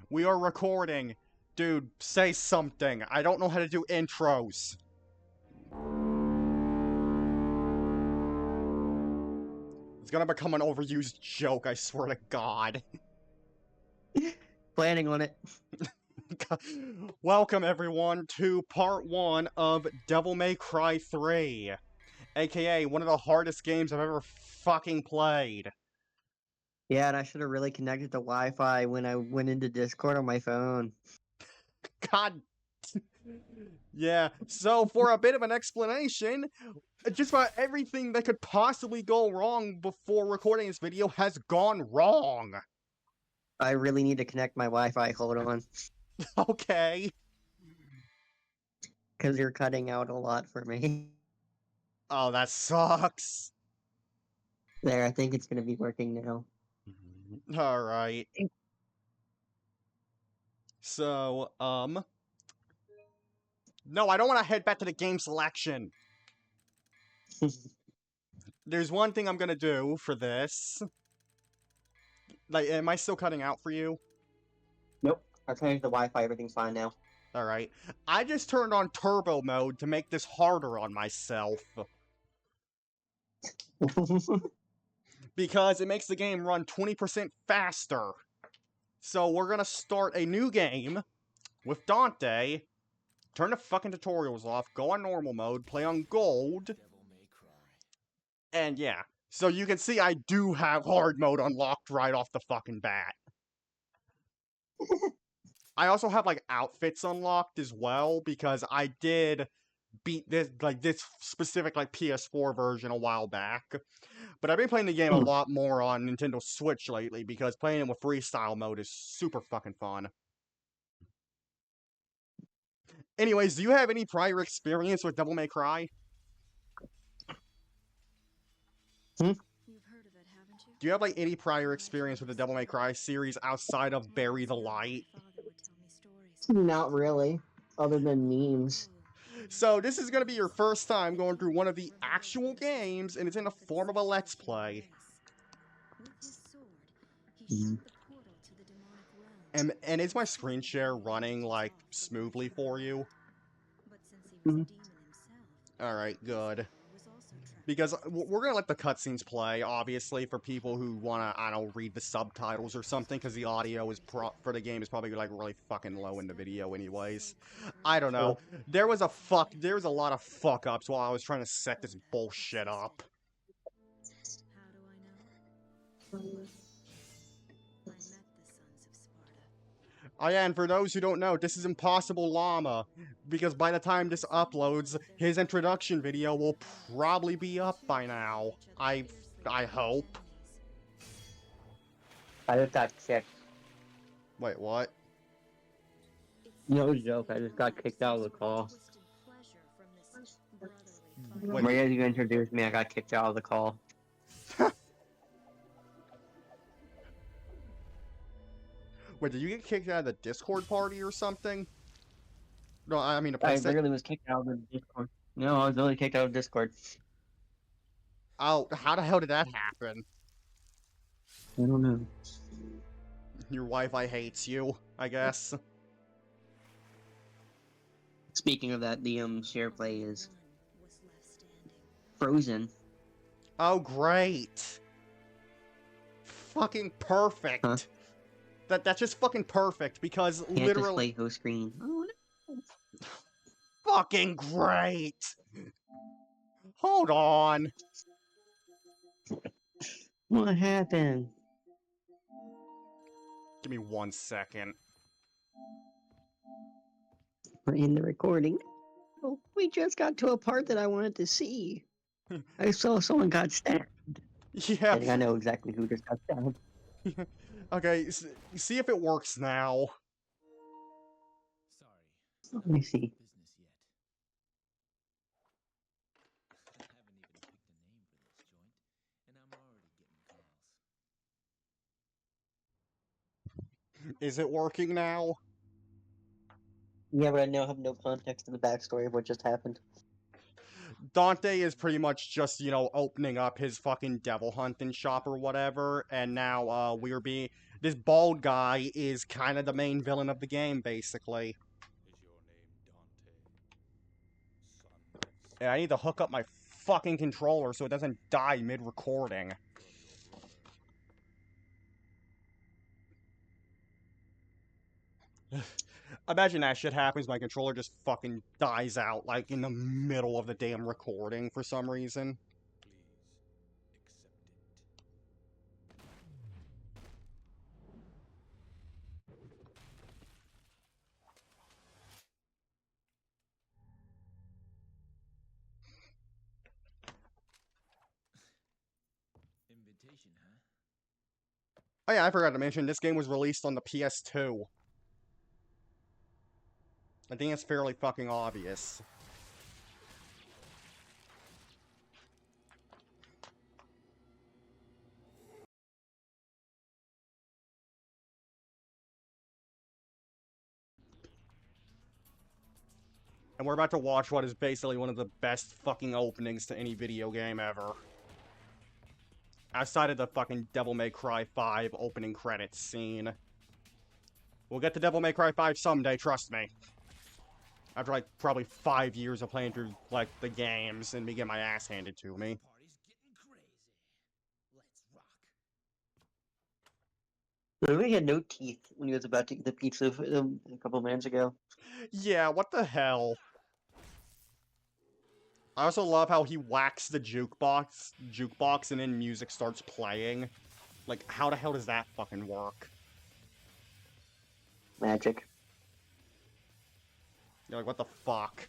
We are recording. Dude, say something. I don't know how to do intros. It's gonna become an overused joke, I swear to God. Planning on it. Welcome, everyone, to part 1 of Devil May Cry 3. AKA one of the hardest games I've ever fucking played. Yeah, and I should have really connected to Wi-Fi when I went into Discord on my phone. God. Yeah, so for a bit of an explanation, just about everything that could possibly go wrong before recording this video has gone wrong. I really need to connect my Wi-Fi. Hold on, Okay. because you're cutting out a lot for me. Oh, that sucks. There, I think it's gonna be working now. Alright. So, no, I don't want to head back to the game selection. There's one thing I'm gonna do for this. Like, am I still cutting out for you? Nope, I changed the Wi-Fi. Everything's fine now. Alright. I just turned on turbo mode to make this harder on myself. Because it makes the game run 20% faster. So we're gonna start a new game with Dante. Turn the fucking tutorials off, go on normal mode, play on gold. And yeah. So you can see I do have hard mode unlocked right off the fucking bat. I also have like outfits unlocked as well because I did beat this specific like PS4 version a while back. But I've been playing the game a lot more on Nintendo Switch lately because playing it with freestyle mode is super fucking fun. Anyways, do you have any prior experience with Devil May Cry? Hmm? Do you have like any prior experience with the Devil May Cry series outside of Bury the Light? Not really, other than memes. So this is gonna be your first time going through one of the actual games, and it's in the form of a Let's Play. And is my screen share running like smoothly for you? Mhm. Alright, good. Because we're gonna let the cutscenes play, obviously, for people who wanna, I don't know, read the subtitles or something, because the audio is for the game is probably like really fucking low in the video anyways. I don't know. There was a lot of fuck ups while I was trying to set this bullshit up. Oh yeah, and for those who don't know, this is Impossible Llama, because by the time this uploads, his introduction video will probably be up by now. I hope. I just got kicked. Wait, what? No joke. I just got kicked out of the call. Wait, Right as you introduced me, I got kicked out of the call. Wait, did you get kicked out of the Discord party or something? No, I mean a I PlayStation. literally was kicked out of the Discord. No, I was literally kicked out of Discord. Oh, how the hell did that happen? I don't know. Your Wi-Fi hates you, I guess. Speaking of that, the share play is frozen. Oh, great. Fucking perfect. Huh? That's just fucking perfect because Can't literally display host screen. Oh no. fucking great. Hold on. What happened? Give me 1 second. We're in the recording. Oh, we just got to a part that I wanted to see. I saw someone got stabbed. Yeah. I think I know exactly who just got stabbed. Okay, see if it works now. Let me see. Is it working now? Yeah, but I now have no context in the backstory of what just happened. Dante is pretty much just, you know, opening up his fucking devil hunting shop or whatever, and now This bald guy is kind of the main villain of the game, basically. And I need to hook up my fucking controller so it doesn't die mid-recording. Imagine that shit happens, my controller just fucking dies out, like, in the middle of the damn recording for some reason. Invitation, huh? Oh yeah, I forgot to mention, this game was released on the PS2. I think it's fairly fucking obvious. And we're about to watch what is basically one of the best fucking openings to any video game ever. Outside of the fucking Devil May Cry 5 opening credits scene. We'll get to Devil May Cry 5 someday, trust me. After, like, probably 5 years of playing through, like, the games and me getting my ass handed to me. Party's getting crazy. Let's rock. Literally had no teeth when he was about to eat the pizza a couple minutes ago. Yeah, what the hell? I also love how he whacks the jukebox and then music starts playing. Like, how the hell does that fucking work? Magic. You're like, what the fuck?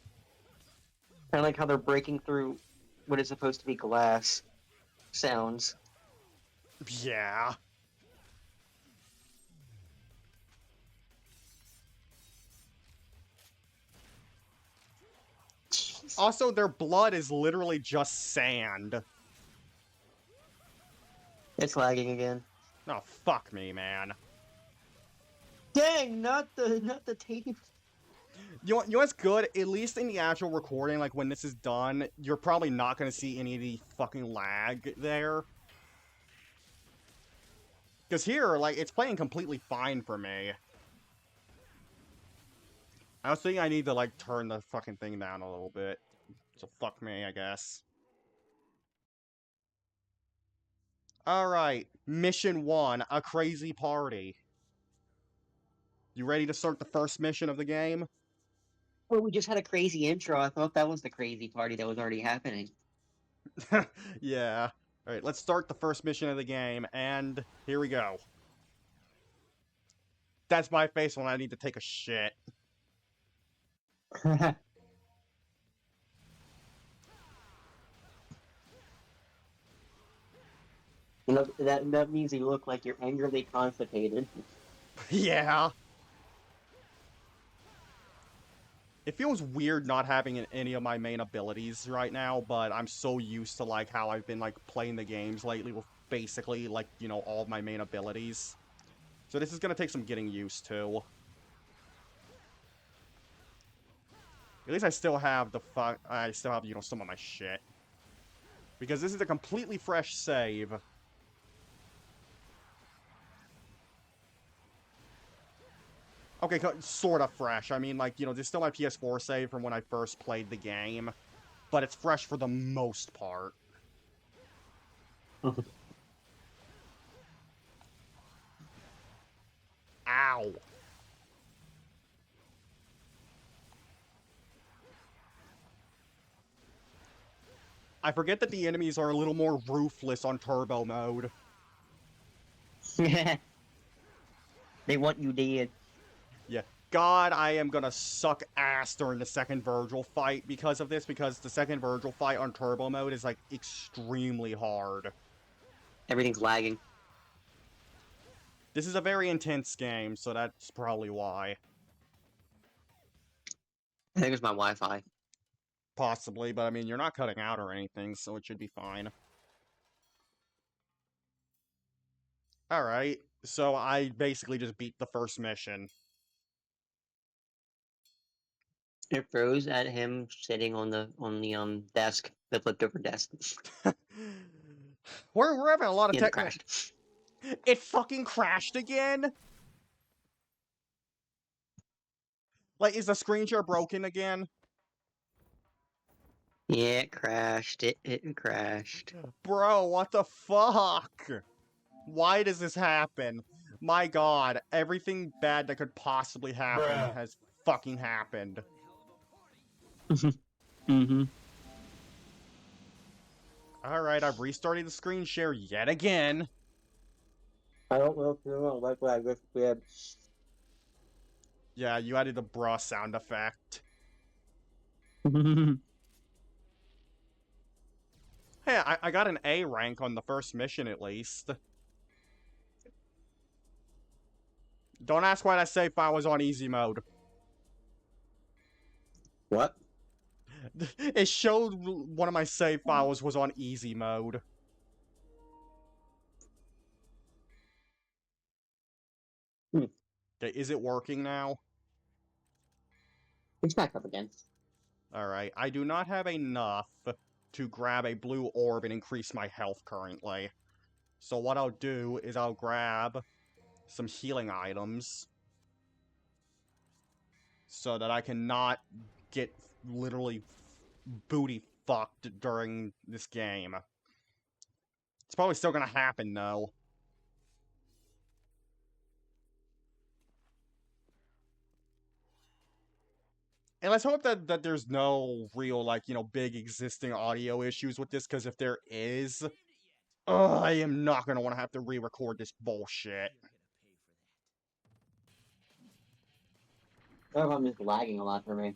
Kind of like how they're breaking through what is supposed to be glass sounds. Yeah. Also, their blood is literally just sand. It's lagging again. Oh, fuck me, man. Dang, not the tape. You know what's good? At least in the actual recording, like, when this is done, you're probably not gonna see any of the fucking lag there. Because here, like, it's playing completely fine for me. I was thinking I need to, like, turn the fucking thing down a little bit. So fuck me, I guess. Alright, Mission 1, A Crazy Party. You ready to start the first mission of the game? Well, we just had a crazy intro. I thought that was the crazy party that was already happening. Yeah. Alright, let's start the first mission of the game, and here we go. That's my face when I need to take a shit. You know, that means you look like you're angrily constipated. Yeah. It feels weird not having any of my main abilities right now, but I'm so used to, like, how I've been, like, playing the games lately with basically, like, you know, all of my main abilities. So this is gonna take some getting used to. At least I still have you know, some of my shit. Because this is a completely fresh save. Okay, sort of fresh. I mean, like, you know, there's still my PS4 save from when I first played the game. But it's fresh for the most part. Ow. I forget that the enemies are a little more ruthless on turbo mode. They want you dead. Yeah. God, I am gonna suck ass during the second Virgil fight because of this, because the second Virgil fight on turbo mode is, like, extremely hard. Everything's lagging. This is a very intense game, so that's probably why. I think it's my Wi-Fi. Possibly, but I mean, you're not cutting out or anything, so it should be fine. Alright, so I basically just beat the first mission. It froze at him sitting on the desk, the flipped over desk. We're having a lot of And it crashed. It fucking crashed again? Like, is the screen share broken again? Yeah, it crashed. It crashed. Bro, what the fuck? Why does this happen? My god, everything bad that could possibly happen has fucking happened. Mm-hmm. Alright, I've restarted the screen share yet again. I don't know if you don't like what I just did. Yeah, you added the bruh sound effect. Hey, I got an A rank on the first mission at least. Don't ask why that save file was on easy mode. What? It showed one of my save files was on easy mode. Okay, is it working now? It's back up again. Alright, I do not have enough to grab a blue orb and increase my health currently. So what I'll do is I'll grab some healing items so that I cannot get literally booty fucked during this game. It's probably still gonna happen though. And let's hope that there's no real, like, you know, big existing audio issues with this, because if there is, I am not gonna want to have to re-record this bullshit. I'm just lagging a lot for me.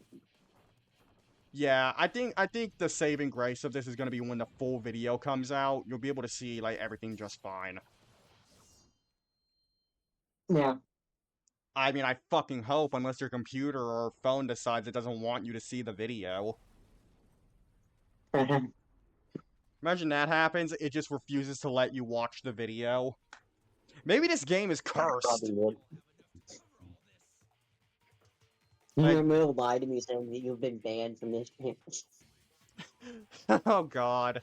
Yeah, I think the saving grace of this is gonna be when the full video comes out. You'll be able to see, like, everything just fine. Yeah. I mean, I fucking hope, unless your computer or phone decides it doesn't want you to see the video. Imagine that happens, it just refuses to let you watch the video. Maybe this game is cursed. Probably would. Like- You will lie to me saying that you've been banned from this game. Oh god.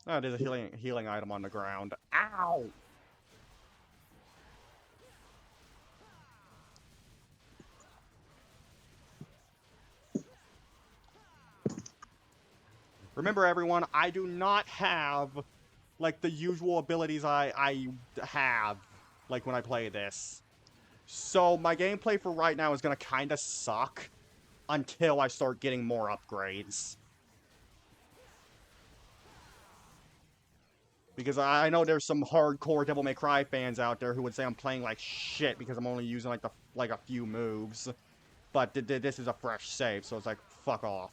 Oh, there's a healing item on the ground. Ow! Remember everyone, I do not have, like, the usual abilities I have, like, when I play this. So, my gameplay for right now is gonna kinda suck until I start getting more upgrades. Because I know there's some hardcore Devil May Cry fans out there who would say I'm playing like shit because I'm only using, like, a few moves. But this is a fresh save, so it's like, fuck off.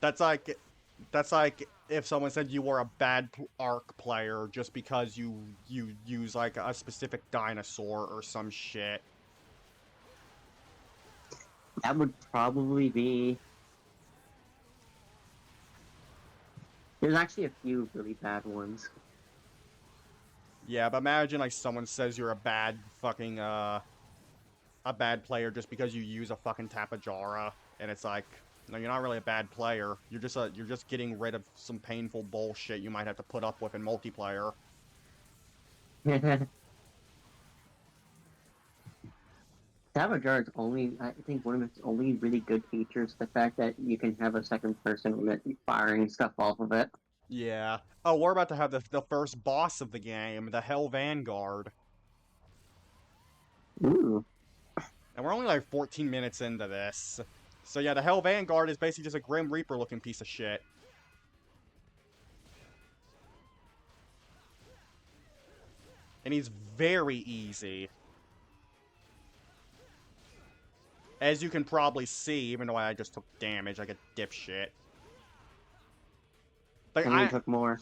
That's like if someone said you were a bad Ark player just because you use, like, a specific dinosaur or some shit. That would probably be... There's actually a few really bad ones. Yeah, but imagine, like, someone says you're a bad fucking, a bad player just because you use a fucking Tapajara, and it's like, no, you're not really a bad player. You're just getting rid of some painful bullshit you might have to put up with in multiplayer. Savajar is only, I think one of its only really good features, the fact that you can have a second person with it firing stuff off of it. Yeah. Oh, we're about to have the first boss of the game, the Hell Vanguard. Ooh. And we're only like 14 minutes into this. So yeah, the Hell Vanguard is basically just a Grim Reaper looking piece of shit. And he's very easy. As you can probably see, even though I just took damage, like a dipshit. Like, And we took more.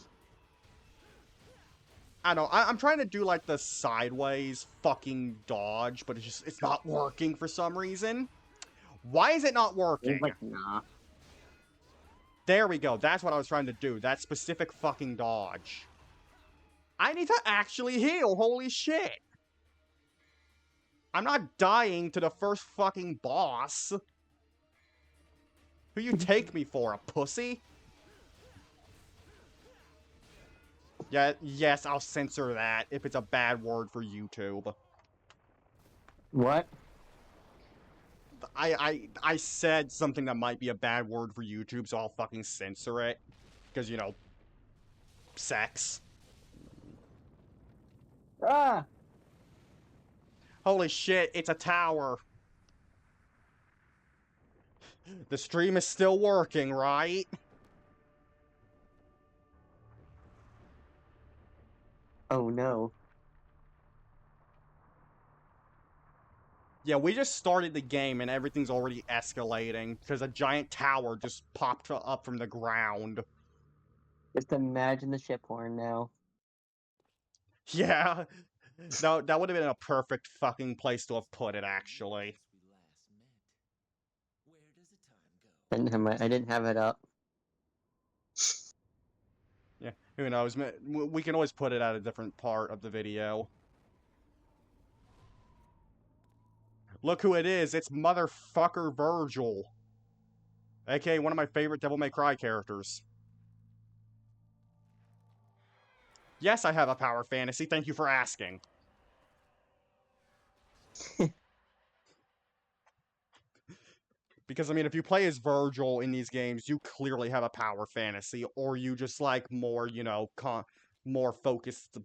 I don't know, I'm trying to do, like, the sideways fucking dodge, but it's not working for some reason. Why is it not working? It's like, nah. There we go, that's what I was trying to do, that specific fucking dodge. I need to actually heal, holy shit! I'm not dying to the first fucking boss. Who you take me for, a pussy? Yeah, yes, I'll censor that if it's a bad word for YouTube. What? I said something that might be a bad word for YouTube, so I'll fucking censor it. Because, you know, sex. Ah! Holy shit, it's a tower. The stream is still working, right? Oh no. Yeah, we just started the game and everything's already escalating because a giant tower just popped up from the ground. Just imagine the ship horn now. Yeah, that would have been a perfect fucking place to have put it, actually. Where does the time go? I didn't have it up. Yeah, who knows? We can always put it at a different part of the video. Look who it is. It's motherfucker Virgil. AKA one of my favorite Devil May Cry characters. Yes, I have a power fantasy. Thank you for asking. Because, I mean, if you play as Virgil in these games, you clearly have a power fantasy, or you just like more, you know, more focused,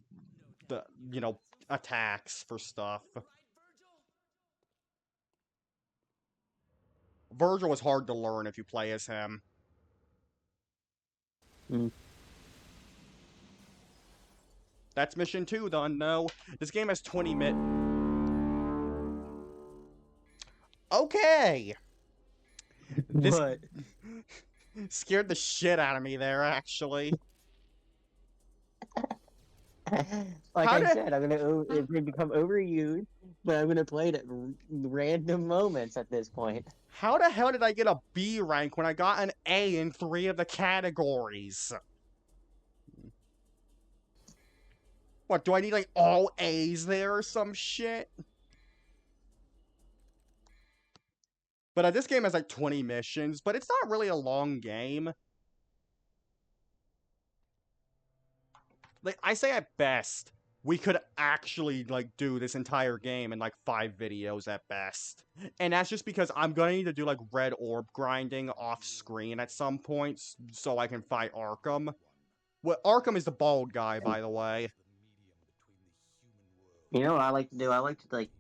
you know, attacks for stuff. Virgil was hard to learn if you play as him. Mm. That's mission 2 done, no. This game has 20 Okay! This What? scared the shit out of me there, actually. Like How I did- said, it's gonna become overused, but I'm gonna play it at random moments at this point. How the hell did I get a B rank when I got an A in 3 of the categories? What, do I need, like, all A's there or some shit? But this game has, like, 20 missions, but it's not really a long game. Like, I say at best, we could actually, like, do this entire game in, like, 5 videos at best. And that's just because I'm gonna need to do, like, red orb grinding off-screen at some points so I can fight Arkham. Well, Arkham is the bald guy, by the way. You know what I like to do? I like to like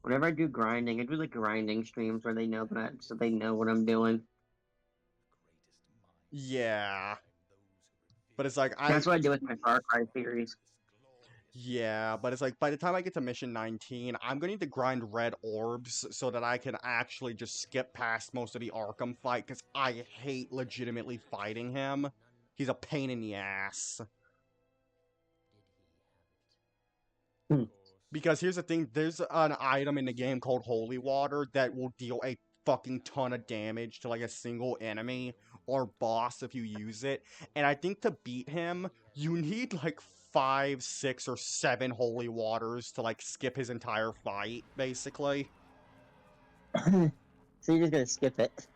whenever I do grinding, I do like grinding streams where they know that so they know what I'm doing. Yeah. But it's like, That's what I do with my Far Cry series. Yeah, but it's like, by the time I get to mission 19, I'm gonna need to grind red orbs so that I can actually just skip past most of the Arkham fight, because I hate legitimately fighting him. He's a pain in the ass. Hmm. Because here's the thing, there's an item in the game called Holy Water that will deal a fucking ton of damage to, like, a single enemy or boss if you use it. And I think to beat him, you need, like, 5, 6, or 7 Holy Waters to, like, skip his entire fight, basically. So you're just gonna skip it.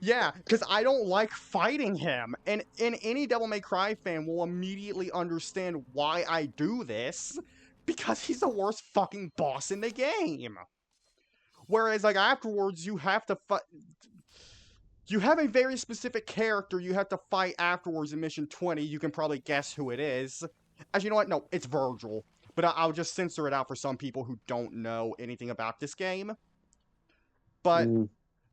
Yeah, because I don't like fighting him. And any Devil May Cry fan will immediately understand why I do this. Because he's the worst fucking boss in the game. Whereas, like, afterwards, you have to fight... You have a very specific character you have to fight afterwards in Mission 20. You can probably guess who it is. As you know what? No, it's Virgil. But I'll just censor it out for some people who don't know anything about this game. But,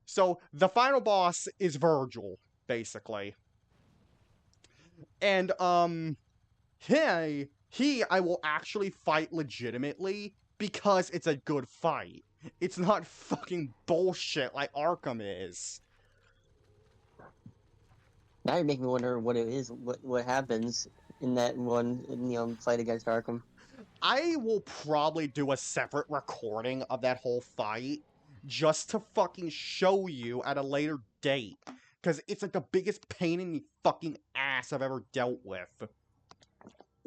so, the final boss is Virgil, basically. And, he I will actually fight legitimately because it's a good fight. It's not fucking bullshit like Arkham is. Now you make me wonder what it is, what happens in that one, fight against Arkham. I will probably do a separate recording of that whole fight just to fucking show you at a later date. Because it's like the biggest pain in the fucking ass I've ever dealt with.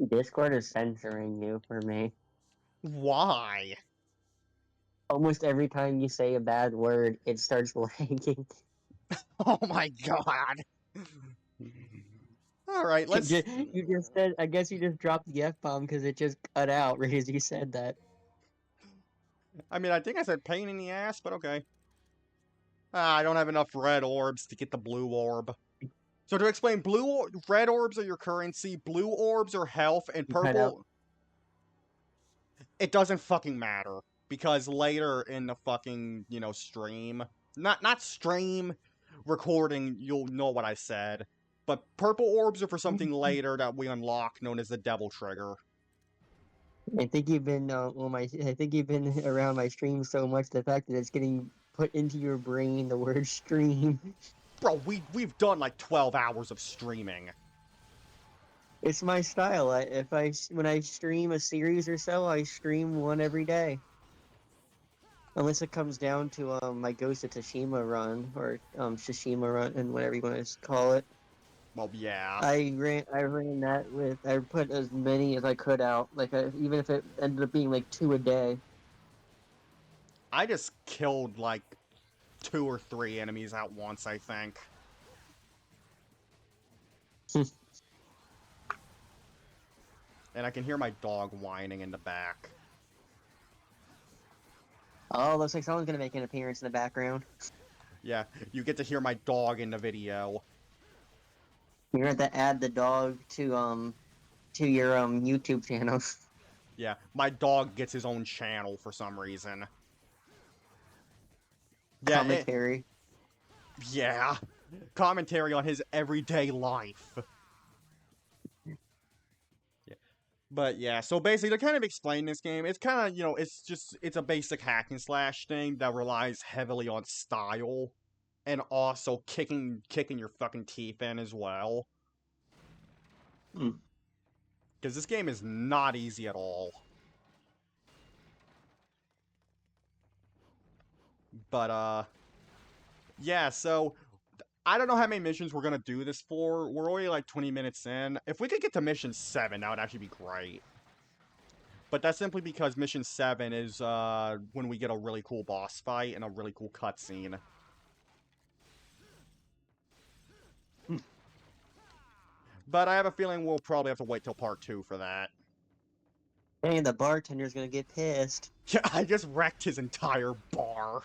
Discord is censoring you for me. Why? Almost every time you say a bad word, it starts lagging. Oh my god. All right, let's. You just said. I guess you just dropped the F-bomb because it just cut out right as you said that. I mean, I think I said pain in the ass, but okay. Ah, I don't have enough red orbs to get the blue orb. So to explain, red orbs are your currency, blue orbs are health, and You cut out. purple. It doesn't fucking matter because later in the fucking stream, not stream, recording, you'll know what I said. But purple orbs are for something later that we unlock, known as the Devil Trigger. I think you've been I think you've been around my stream so much. The fact that it's getting put into your brain, the word stream. Bro, we've done like 12 hours of streaming. It's my style. When I stream a series or so, I stream one every day. Unless it comes down to my Ghost of Tsushima run or Tsushima run and whatever you want to call it. Well, yeah. I ran that with. I put as many as I could out. Even if it ended up being like 2 a day. I just killed like 2 or 3 enemies at once, I think. And I can hear my dog whining in the back. Oh, looks like someone's gonna make an appearance in the background. Yeah, you get to hear my dog in the video. You're gonna have to add the dog to your YouTube channel. Yeah, my dog gets his own channel for some reason. Yeah, Commentary. yeah. Commentary on his everyday life. Yeah. But yeah, so basically to kind of explain this game, it's kind of, it's a basic hack and slash thing that relies heavily on style and also kicking your fucking teeth in as well. Because this game is not easy at all. But, yeah, so I don't know how many missions we're gonna do this for. We're already like 20 minutes in. If we could get to mission 7, that would actually be great. But that's simply because mission 7 is when we get a really cool boss fight and a really cool cutscene. But I have a feeling we'll probably have to wait till part 2 for that. Hey, the bartender's gonna get pissed. Yeah, I just wrecked his entire bar.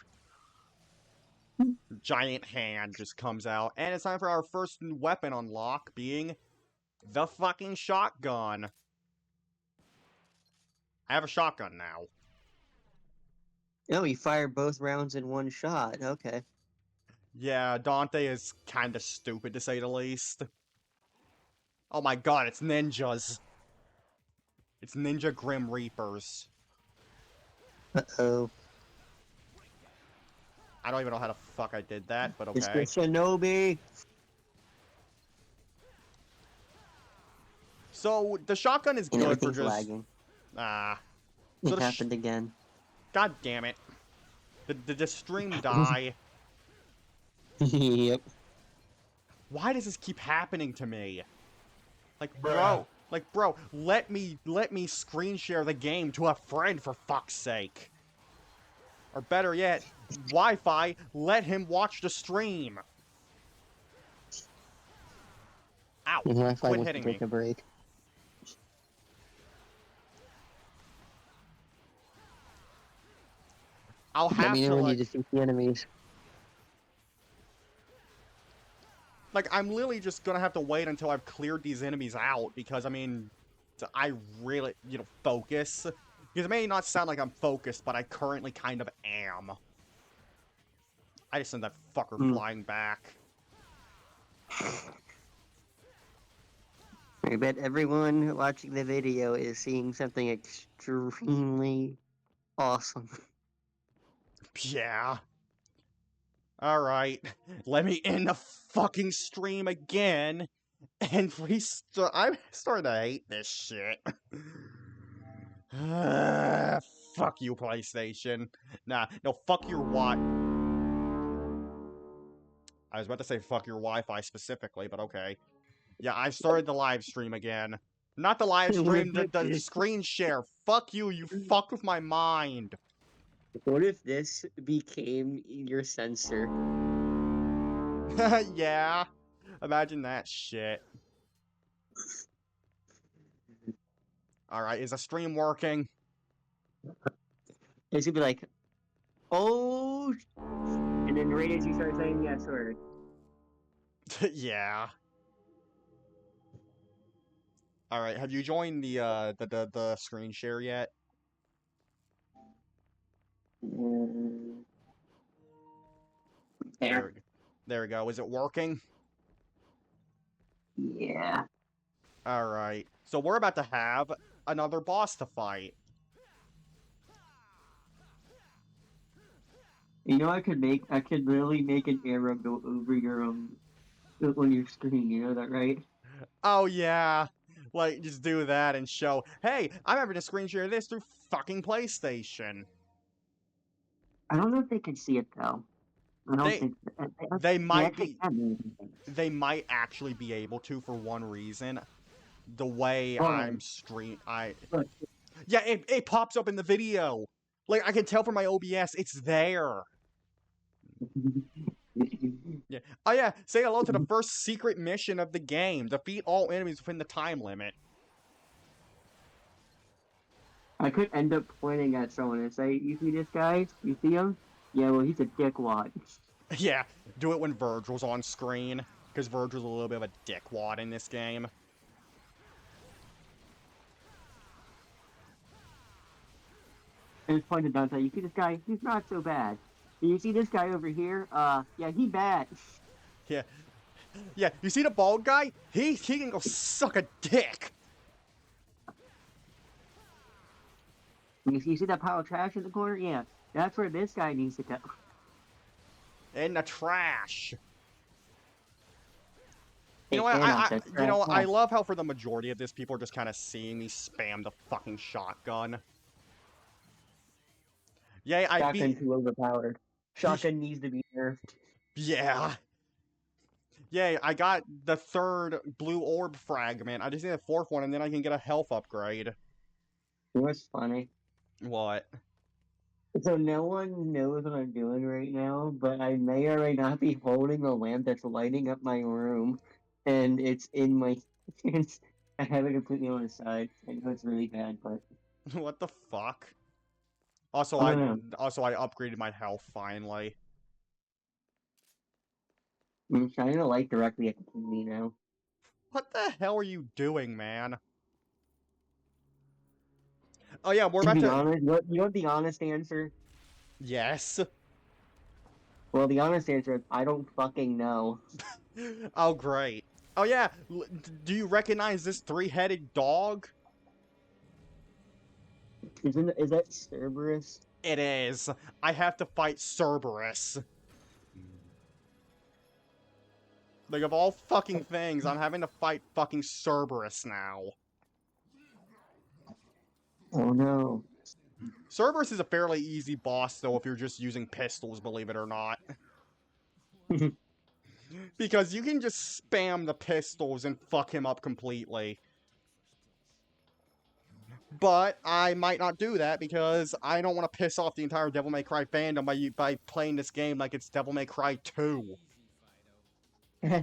Giant hand just comes out, and it's time for our first weapon unlock, being the fucking shotgun. I have a shotgun now. Oh, you fired both rounds in one shot. Okay. Yeah, Dante is kinda stupid to say the least. Oh my god, it's ninjas. It's Ninja Grim Reapers. Uh-oh. I don't even know how the fuck I did that, but It's okay. the Shinobi. So, the shotgun is And good for everything's just... lagging. So It happened again. God damn it. Did the stream die? Yep. Why does this keep happening to me? Like, bro, let me screen share the game to a friend for fuck's sake. Or better yet, Wi-Fi, let him watch the stream. Ow, Wi-Fi quit wants to hitting me. take a break. I'll have Let me to, know when you like, defeat the enemies. I'm literally just gonna have to wait until I've cleared these enemies out, because, I mean, I really, focus. Because it may not sound like I'm focused, but I currently kind of am. I just sent that fucker flying back. I bet everyone watching the video is seeing something extremely awesome. Yeah. Alright. Let me end the fucking stream again. And restart. I'm starting to hate this shit. Fuck you, PlayStation. Nah, no, fuck your I was about to say fuck your Wi-Fi specifically, but okay. Yeah, I started the live stream again. Not the live stream, the screen share. Fuck you, you fucked with my mind. What if this became your censor? Yeah. Imagine that shit. Alright, is the stream working? It's gonna be like, oh, and then right as you start saying yes word. Yeah. Alright, have you joined the screen share yet? Mm, There, there. there we go. Is it working? Yeah. Alright. So we're about to have another boss to fight. You know, I could literally make an arrow go over your on your screen. You know that, right? Oh yeah. Like, just do that and show, hey, I'm having to screen share this through fucking PlayStation. I don't know if they can see it though. I don't They think they they might actually be can. they might actually be able to for one reason. The way Hold I'm on. Look. Yeah, it pops up in the video. Like, I can tell from my OBS, it's there. Yeah. Oh yeah, say hello to the first secret mission of the game. Defeat all enemies within the time limit. I could end up pointing at someone and say, "You see this guy? You see him? Yeah, well, he's a dickwad." Yeah, do it when Virgil's on screen, because Virgil's a little bit of a dickwad in this game. And it's pointed down. Say, "You see this guy? He's not so bad. You see this guy over here? Yeah, he bad." Yeah. Yeah, you see the bald guy? He can go suck a dick. You see that pile of trash in the corner? Yeah, that's where this guy needs to go. In the trash. You Hey, know what? Thanos said I trash. love how for the majority of this, people are just kind of seeing me spam the fucking shotgun. Yay, I Shotgun beat. too overpowered. Shotgun needs to be nerfed. Yeah. Yay, I got the third blue orb fragment. I just need a fourth one, and then I can get a health upgrade. You know what's funny? What? So no one knows what I'm doing right now, but I may or may not be holding a lamp that's lighting up my room, and it's in my hands. I have it completely on the side. I know it's really bad, but What the fuck? Also, I I don't know. I upgraded my health finally. I'm shining a light directly at the TV now. What the hell are you doing, man? Oh yeah, we're To about be to. honest, you know what the honest answer? Yes. Well, the honest answer is I don't fucking know. Oh great. Oh yeah, do you recognize this three-headed dog? Is that Cerberus? It is. I have to fight Cerberus. Like, of all fucking things, I'm having to fight fucking Cerberus now. Oh no. Cerberus is a fairly easy boss, though, if you're just using pistols, believe it or not. Because you can just spam the pistols and fuck him up completely. But I might not do that because I don't want to piss off the entire Devil May Cry fandom by playing this game like it's Devil May Cry 2. Because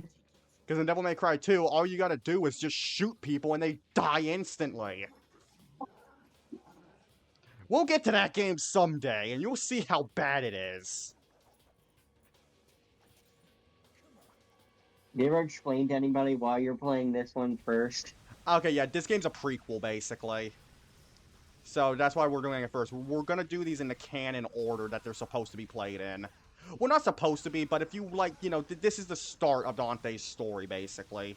in Devil May Cry 2, all you gotta do is just shoot people and they die instantly. We'll get to that game someday, and you'll see how bad it is. You ever explain to anybody why you're playing this one first? Okay, yeah, this game's a prequel, basically. So that's why we're doing it first. We're gonna do these in the canon order that they're supposed to be played in. Well, not supposed to be, but if you, like, you know, this is the start of Dante's story, basically.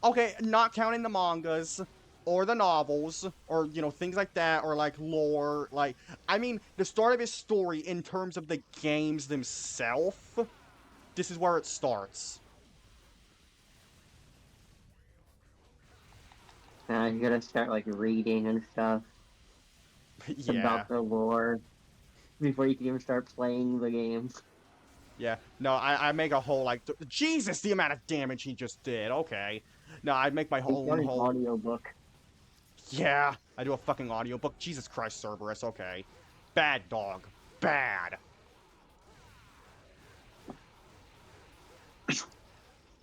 Okay, not counting the mangas, or the novels, or, you know, things like that, or, like, lore, like... I mean, the start of his story in terms of the games themselves, this is where it starts. You gotta start like reading and stuff Yeah. about the lore before you can even start playing the game. Yeah, no, I make a whole, like, Jesus, the amount of damage he just did, okay. No, I make my It's whole, got an audiobook. Yeah, I do a fucking audiobook. Jesus Christ, Cerberus, okay. Bad dog. Bad.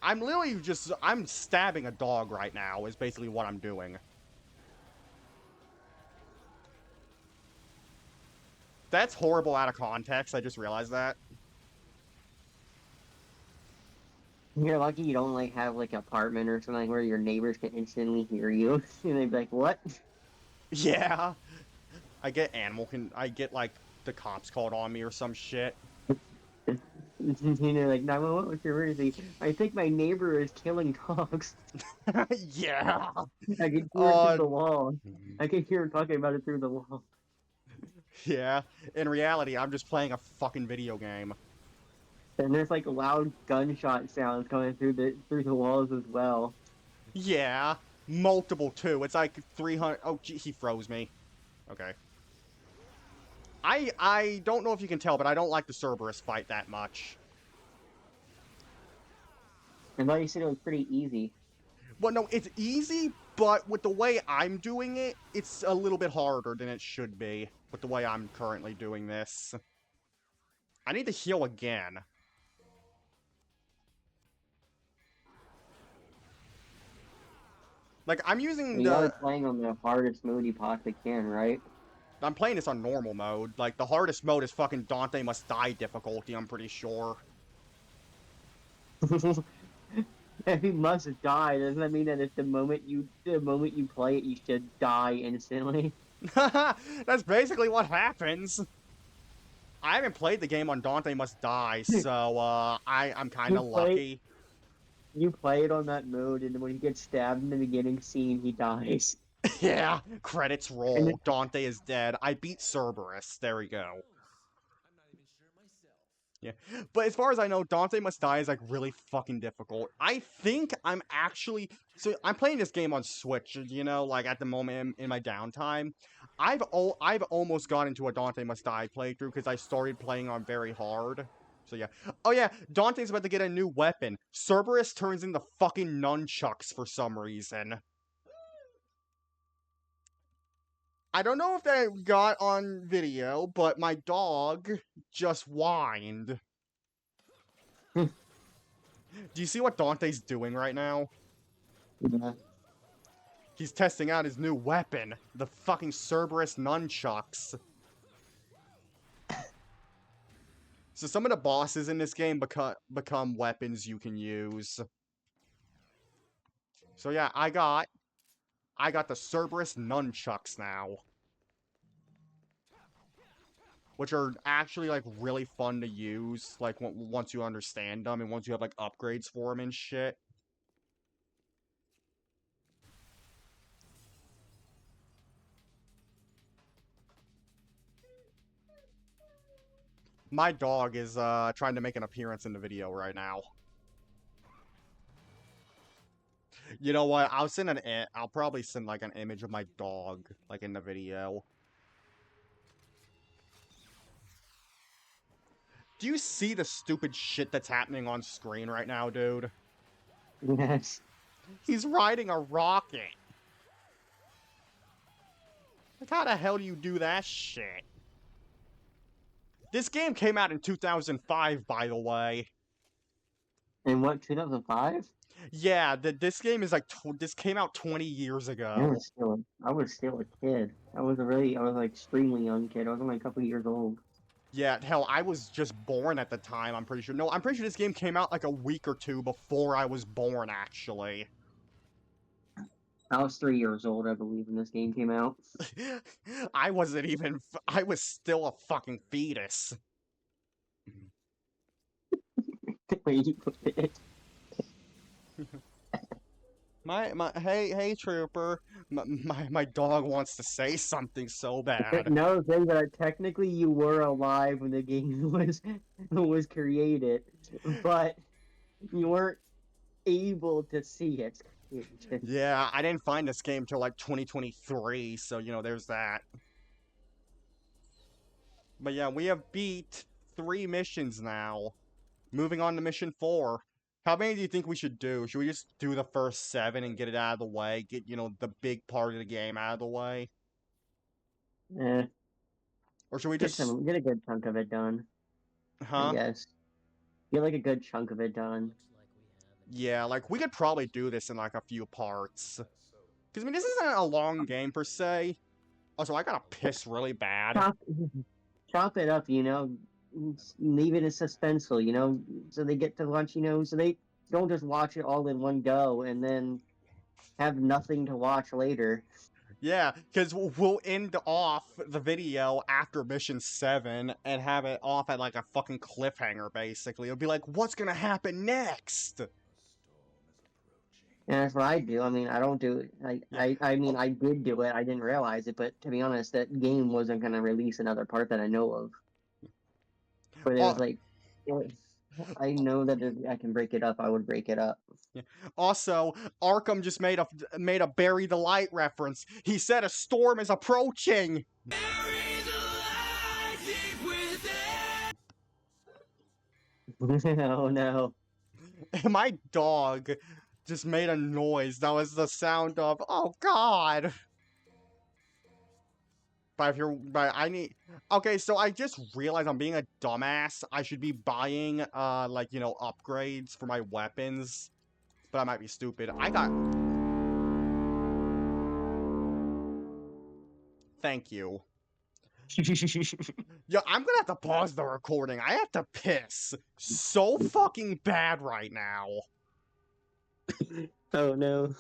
I'm literally just, I'm stabbing a dog right now, is basically what I'm doing. That's horrible out of context, I just realized that. You're lucky you don't like have like an apartment or something where your neighbors can instantly hear you and they'd be like, "What?" Yeah. I get, like, the cops called on me or some shit. You know, like 911, what's your emergency? I think my neighbor is killing dogs. Yeah. I can hear it through Uh, the wall. I can hear him talking about it through the wall. yeah. In reality, I'm just playing a fucking video game. And there's like loud gunshot sounds coming through the walls as well. Yeah. Multiple, too. It's like 300... Oh, gee, he froze me. Okay. I don't know if you can tell, but I don't like the Cerberus fight that much. And thought you said it was pretty easy. Well, no, it's easy, but with the way I'm doing it, it's a little bit harder than it should be, with the way I'm currently doing this. I need to heal again. Like, I'm using You are the... playing on the hardest mode you possibly can, right? I'm playing this on normal mode. Like, the hardest mode is fucking Dante Must Die difficulty, I'm pretty sure. If you must die, doesn't that mean that if the moment you play it, you should die instantly? That's basically what happens. I haven't played the game on Dante Must Die, so, I'm kinda lucky. You play it on that mode, and when he gets stabbed in the beginning scene, he dies. Yeah, credits And roll. it, Dante is dead. I beat Cerberus. There we go. Yeah. But as far as I know, Dante Must Die is like really fucking difficult. I think I'm actually so I'm playing this game on Switch, you know, like at the moment in my downtime. I've almost got into a Dante Must Die playthrough because I started playing on very hard. So yeah. Oh yeah, Dante's about to get a new weapon. Cerberus turns into fucking nunchucks for some reason. I don't know if that got on video, but my dog just whined. Do you see what Dante's doing right now? yeah. He's testing out his new weapon, the fucking Cerberus nunchucks. So some of the bosses in this game become weapons you can use. So yeah, I got the Cerberus nunchucks now. Which are actually, like, really fun to use, like, once you understand them and once you have, like, upgrades for them and shit. My dog is, trying to make an appearance in the video right now. You know what? I'll probably send, like, an image of my dog, like, in the video. Do you see the stupid shit that's happening on screen right now, dude? Yes. He's riding a rocket. Like, how the hell do you do that shit? This game came out in 2005, by the way. In what, 2005? Yeah, this game is like, this came out 20 years ago. I was still a kid. I was like extremely young kid. I was only a couple years old. Yeah, hell, I was just born at the time, I'm pretty sure. No, I'm pretty sure this game came out like a week or two before I was born, actually. I was 3 years old, I believe, when this game came out. I wasn't even, I was still a fucking fetus. The way you put it. Hey, Trooper. My dog wants to say something so bad. No, thing that technically you were alive when the game was created, but you weren't able to see it. Yeah, I didn't find this game till like 2023, so, you know, there's that. But yeah, we have beat 3 missions now. Moving on to mission 4. How many do you think we should do? Should we just do the first 7 and get it out of the way? Get, you know, the big part of the game out of the way? Eh, Or should we just... get a good chunk of it done. I Huh? guess. Get like a good chunk of it done. Yeah, like, we could probably do this in, like, a few parts. Because, I mean, this isn't a long game, per se. Also, I gotta piss really bad. Chop, chop it up, you know. Leave it as suspenseful, you know, so they get to watch, you know, so they don't just watch it all in one go and then have nothing to watch later. Yeah, because we'll end off the video after Mission 7 and have it off at, like, a fucking cliffhanger, basically. It'll be like, what's gonna happen next? And that's what I do. I mean, I don't do it. Yeah. I mean, I did do it. I didn't realize it, but to be honest, that game wasn't going to release another part that I know of. But it was Oh, like, I know that if I can break it up, I would break it up. also, Arkham just made a Bury the Light reference. He said a storm is approaching! Oh no. My dog just made a noise that was the sound of, oh god! But I need, okay, so I just realized I'm being a dumbass. I should be buying, like, you know, upgrades for my weapons. But I might be stupid. Thank you. Yo, I'm gonna have to pause the recording. I have to piss so fucking bad right now. Oh no.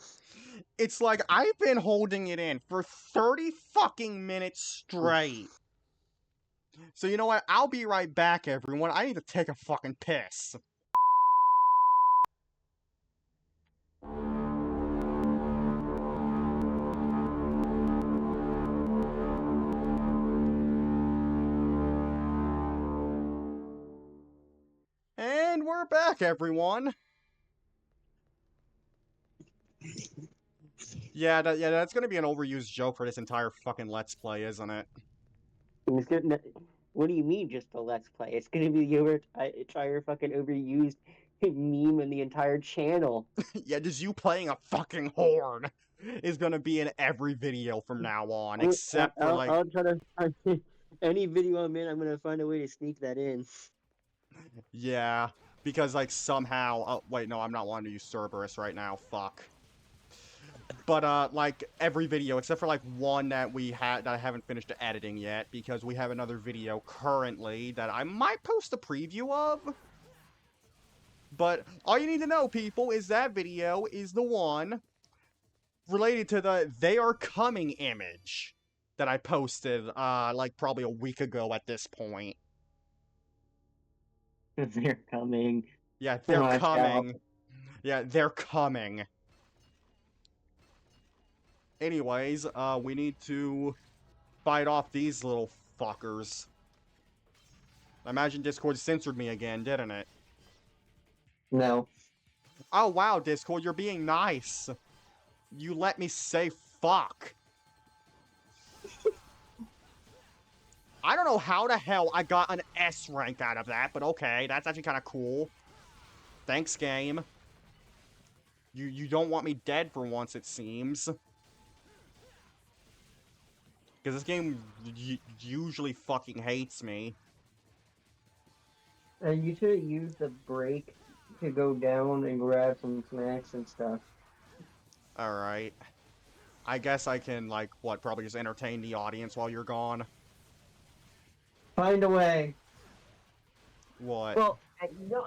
It's like I've been holding it in for 30 fucking minutes straight. So you know what? I'll be right back, everyone. I need to take a fucking piss. And we're back, everyone. Yeah, that's gonna be an overused joke for this entire fucking Let's Play, isn't it? What do you mean, just the Let's Play? It's gonna be the entire fucking overused meme in the entire channel. Yeah, just you playing a fucking horn is gonna be in every video from now on, except for like... I'll try to any video I'm in. I'm gonna find a way to sneak that in. Yeah, because like somehow... Oh, wait, no, I'm not wanting to use Cerberus right now, fuck. But, like, every video, except for, like, one that I haven't finished editing yet, because we have another video currently that I might post a preview of. But all you need to know, people, is that video is the one related to the They Are Coming image that I posted, like, probably a week ago at this point. They're coming. Yeah, they're Watch coming. out. Yeah, they're coming. Anyways, we need to fight off these little fuckers. I imagine Discord censored me again, didn't it? No. Oh wow, Discord, you're being nice. You let me say fuck. I don't know how the hell I got an S rank out of that, but okay, that's actually kind of cool. Thanks, game. You don't want me dead for once, it seems. Because this game usually fucking hates me. And you should use the break to go down and grab some snacks and stuff. Alright. I guess I can, like, what, probably just entertain the audience while you're gone? Find a way. What? Well,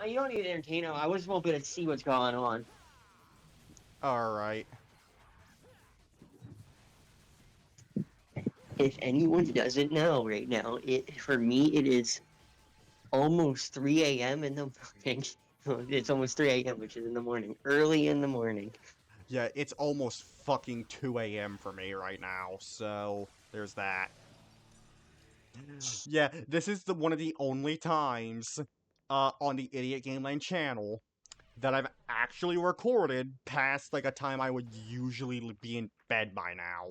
you don't need to entertain them. I just won't be able to see what's going on. Alright. If anyone doesn't know right now, for me it is almost 3 a.m. in the morning. It's almost 3 a.m., which is in the morning. Early in the morning. Yeah, it's almost fucking 2 a.m. for me right now, so there's that. Yeah, this is one of the only times on the Idiot Gameland channel that I've actually recorded past like a time I would usually be in bed by now.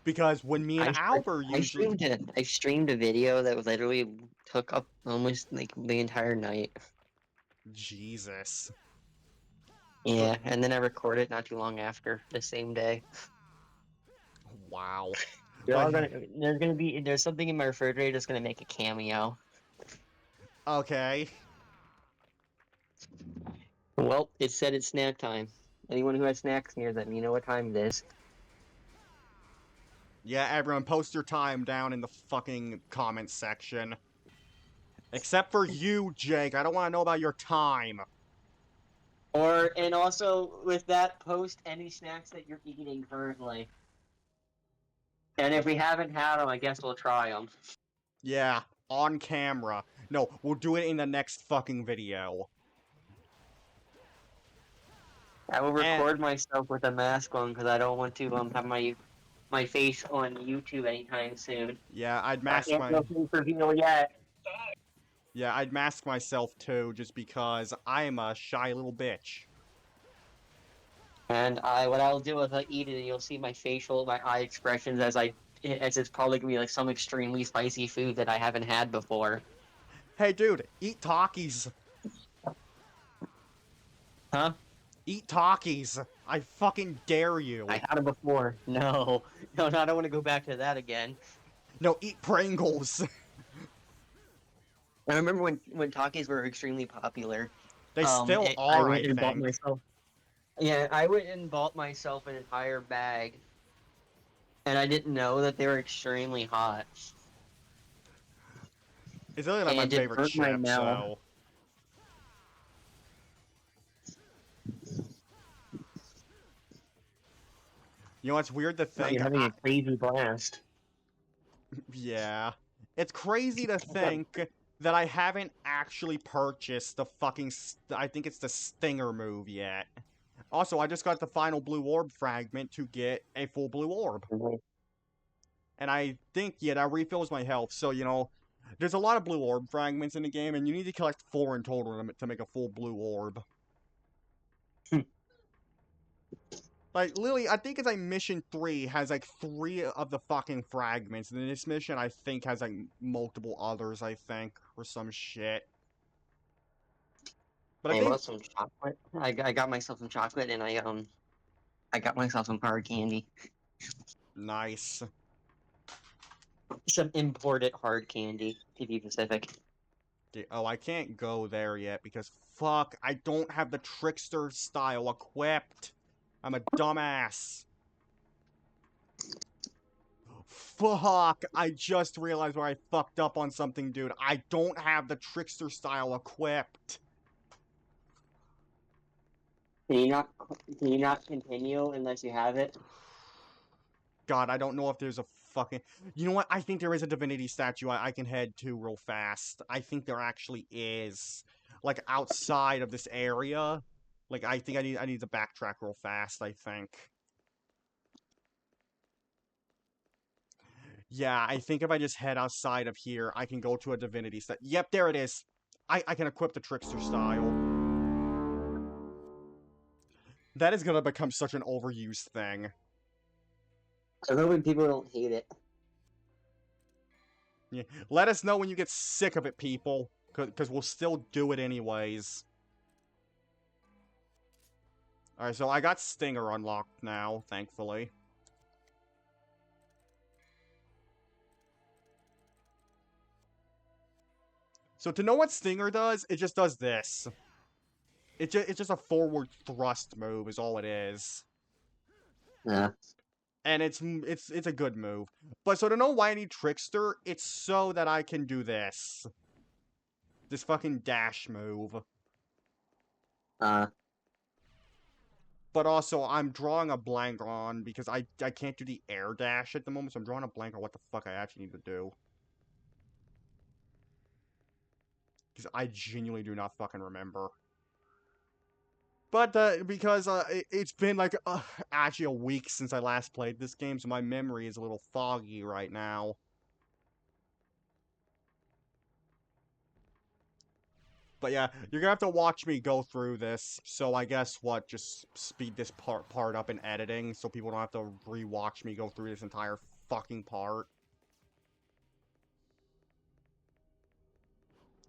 Because when me and Albert usually... I streamed a video that literally took up almost like the entire night. Jesus. Yeah, and then I recorded not too long after, the same day. Wow. There's something in my refrigerator that's gonna make a cameo. Okay. Well, it said it's snack time. Anyone who has snacks near them, you know what time it is. Yeah, everyone, post your time down in the fucking comments section. Except for you, Jake. I don't want to know about your time. And also with that, post any snacks that you're eating currently. And if we haven't had them, I guess we'll try them. Yeah, on camera. No, we'll do it in the next fucking video. I will And record myself with a mask on because I don't want to have my face on YouTube anytime soon. yeah, I'd I mask can't my go reveal yet. yeah, I'd mask myself too, just because I am a shy little bitch. And what I'll do is I eat it, and you'll see my eye expressions as it's probably gonna be like some extremely spicy food that I haven't had before. Hey, dude, eat Takis. Huh? Eat Takis. I fucking dare you. I had them before. No, no, I don't want to go back to that again. No, eat Pringles. I remember when Takis were extremely popular. They still I are, went I and bought think. myself. Yeah, I went and bought myself an entire bag, and I didn't know that they were extremely hot. It's really like my And it favorite burnt my chip, mouth. so... You know what's weird to think? You're having a crazy blast. Yeah. It's crazy to think that I haven't actually purchased the fucking... I think it's the Stinger move yet. Also, I just got the final blue orb fragment to get a full blue orb. And I think, yeah, that refills my health. So, you know, there's a lot of blue orb fragments in the game, and you need to collect 4 in total to make a full blue orb. Like, Lily, I think it's like mission 3 has like 3 of the fucking fragments. And then this mission, I think, has like multiple others, I think, or some shit. But I I think... bought some chocolate. I got myself some chocolate, and I got myself some hard candy. Nice. Some imported hard candy, to be specific. Oh, I can't go there yet because fuck, I don't have the trickster style equipped. I'm a dumbass. Fuck, I just realized where I fucked up on something, dude. I don't have the trickster style equipped. Can you not continue unless you have it? God, I don't know if there's a fucking... You know what? I think there is a divinity statue I can head to real fast. I think there actually is. Like, outside of this area. Like, I think I need to backtrack real fast, I think. Yeah, I think if I just head outside of here, I can go to a divinity set. Yep, there it is. I can equip the trickster style. That is gonna become such an overused thing. I'm hoping people don't hate it. Yeah. Let us know when you get sick of it, people. Because we'll still do it anyways. Alright, so I got Stinger unlocked now, thankfully. So to know what Stinger does, it just does this. It's just a forward thrust move is all it is. Yeah. And it's a good move. But so to know why I need Trickster, it's so that I can do this. This fucking dash move. But also, I'm drawing a blank on, because I can't do the air dash at the moment, so I'm drawing a blank on what the fuck I actually need to do. Because I genuinely do not fucking remember. But, because, it's been, like, actually a week since I last played this game, so my memory is a little foggy right now. But yeah, you're gonna have to watch me go through this, so I guess what, just speed this part up in editing, so people don't have to re-watch me go through this entire fucking part.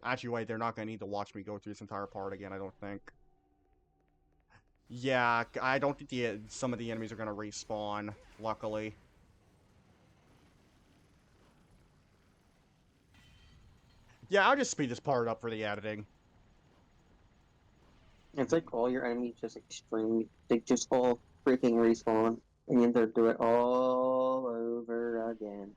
Actually, wait, they're not gonna need to watch me go through this entire part again, I don't think. Yeah, I don't think some of the enemies are gonna respawn, luckily. Yeah, I'll just speed this part up for the editing. It's like all your enemies just extreme. They just all freaking respawn, and you have to do it all over again.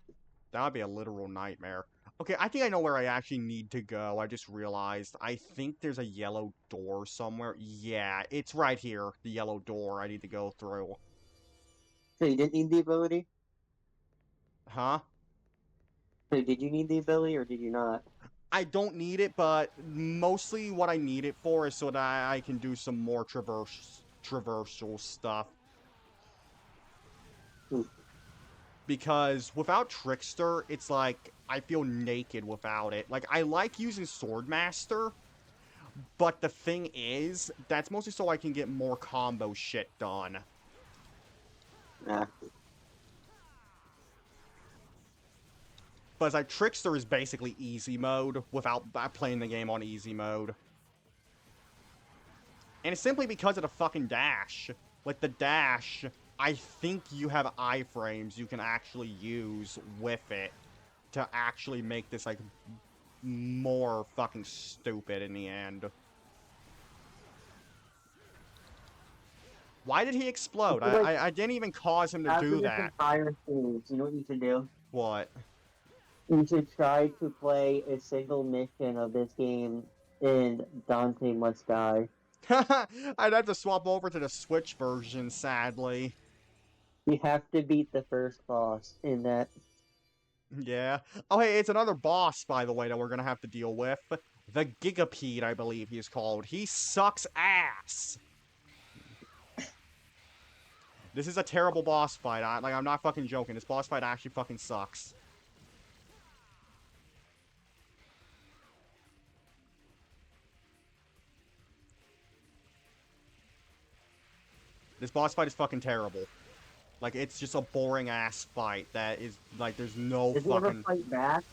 That would be a literal nightmare. Okay, I think I know where I actually need to go. I just realized. I think there's a yellow door somewhere. Yeah, it's right here. The yellow door I need to go through. So you didn't need the ability? Huh? So did you need the ability or did you not? I don't need it, but mostly what I need it for is so that I can do some more traversal stuff. Hmm. Because without Trickster, it's like, I feel naked without it. Like, I like using Swordmaster, but the thing is, that's mostly so I can get more combo shit done. Nah. But it's like, Trickster is basically easy mode without playing the game on easy mode. And it's simply because of the fucking dash. Like, the dash, I think you have iframes you can actually use with it to actually make this, like, more fucking stupid in the end. Why did he explode? I didn't even cause him to After do this that. entire series, you know what you should do? What? You should try to play a single mission of this game in Dante Must Die. I'd have to swap over to the Switch version, sadly. You have to beat the first boss in that. Yeah. Oh, hey, it's another boss, by the way, that we're gonna have to deal with. The Gigapede, I believe he's called. He sucks ass! This is a terrible boss fight. I'm not fucking joking. This boss fight actually fucking sucks. This boss fight is fucking terrible. Like, it's just a boring-ass fight that is, like, there's no Does he ever fucking... fight back?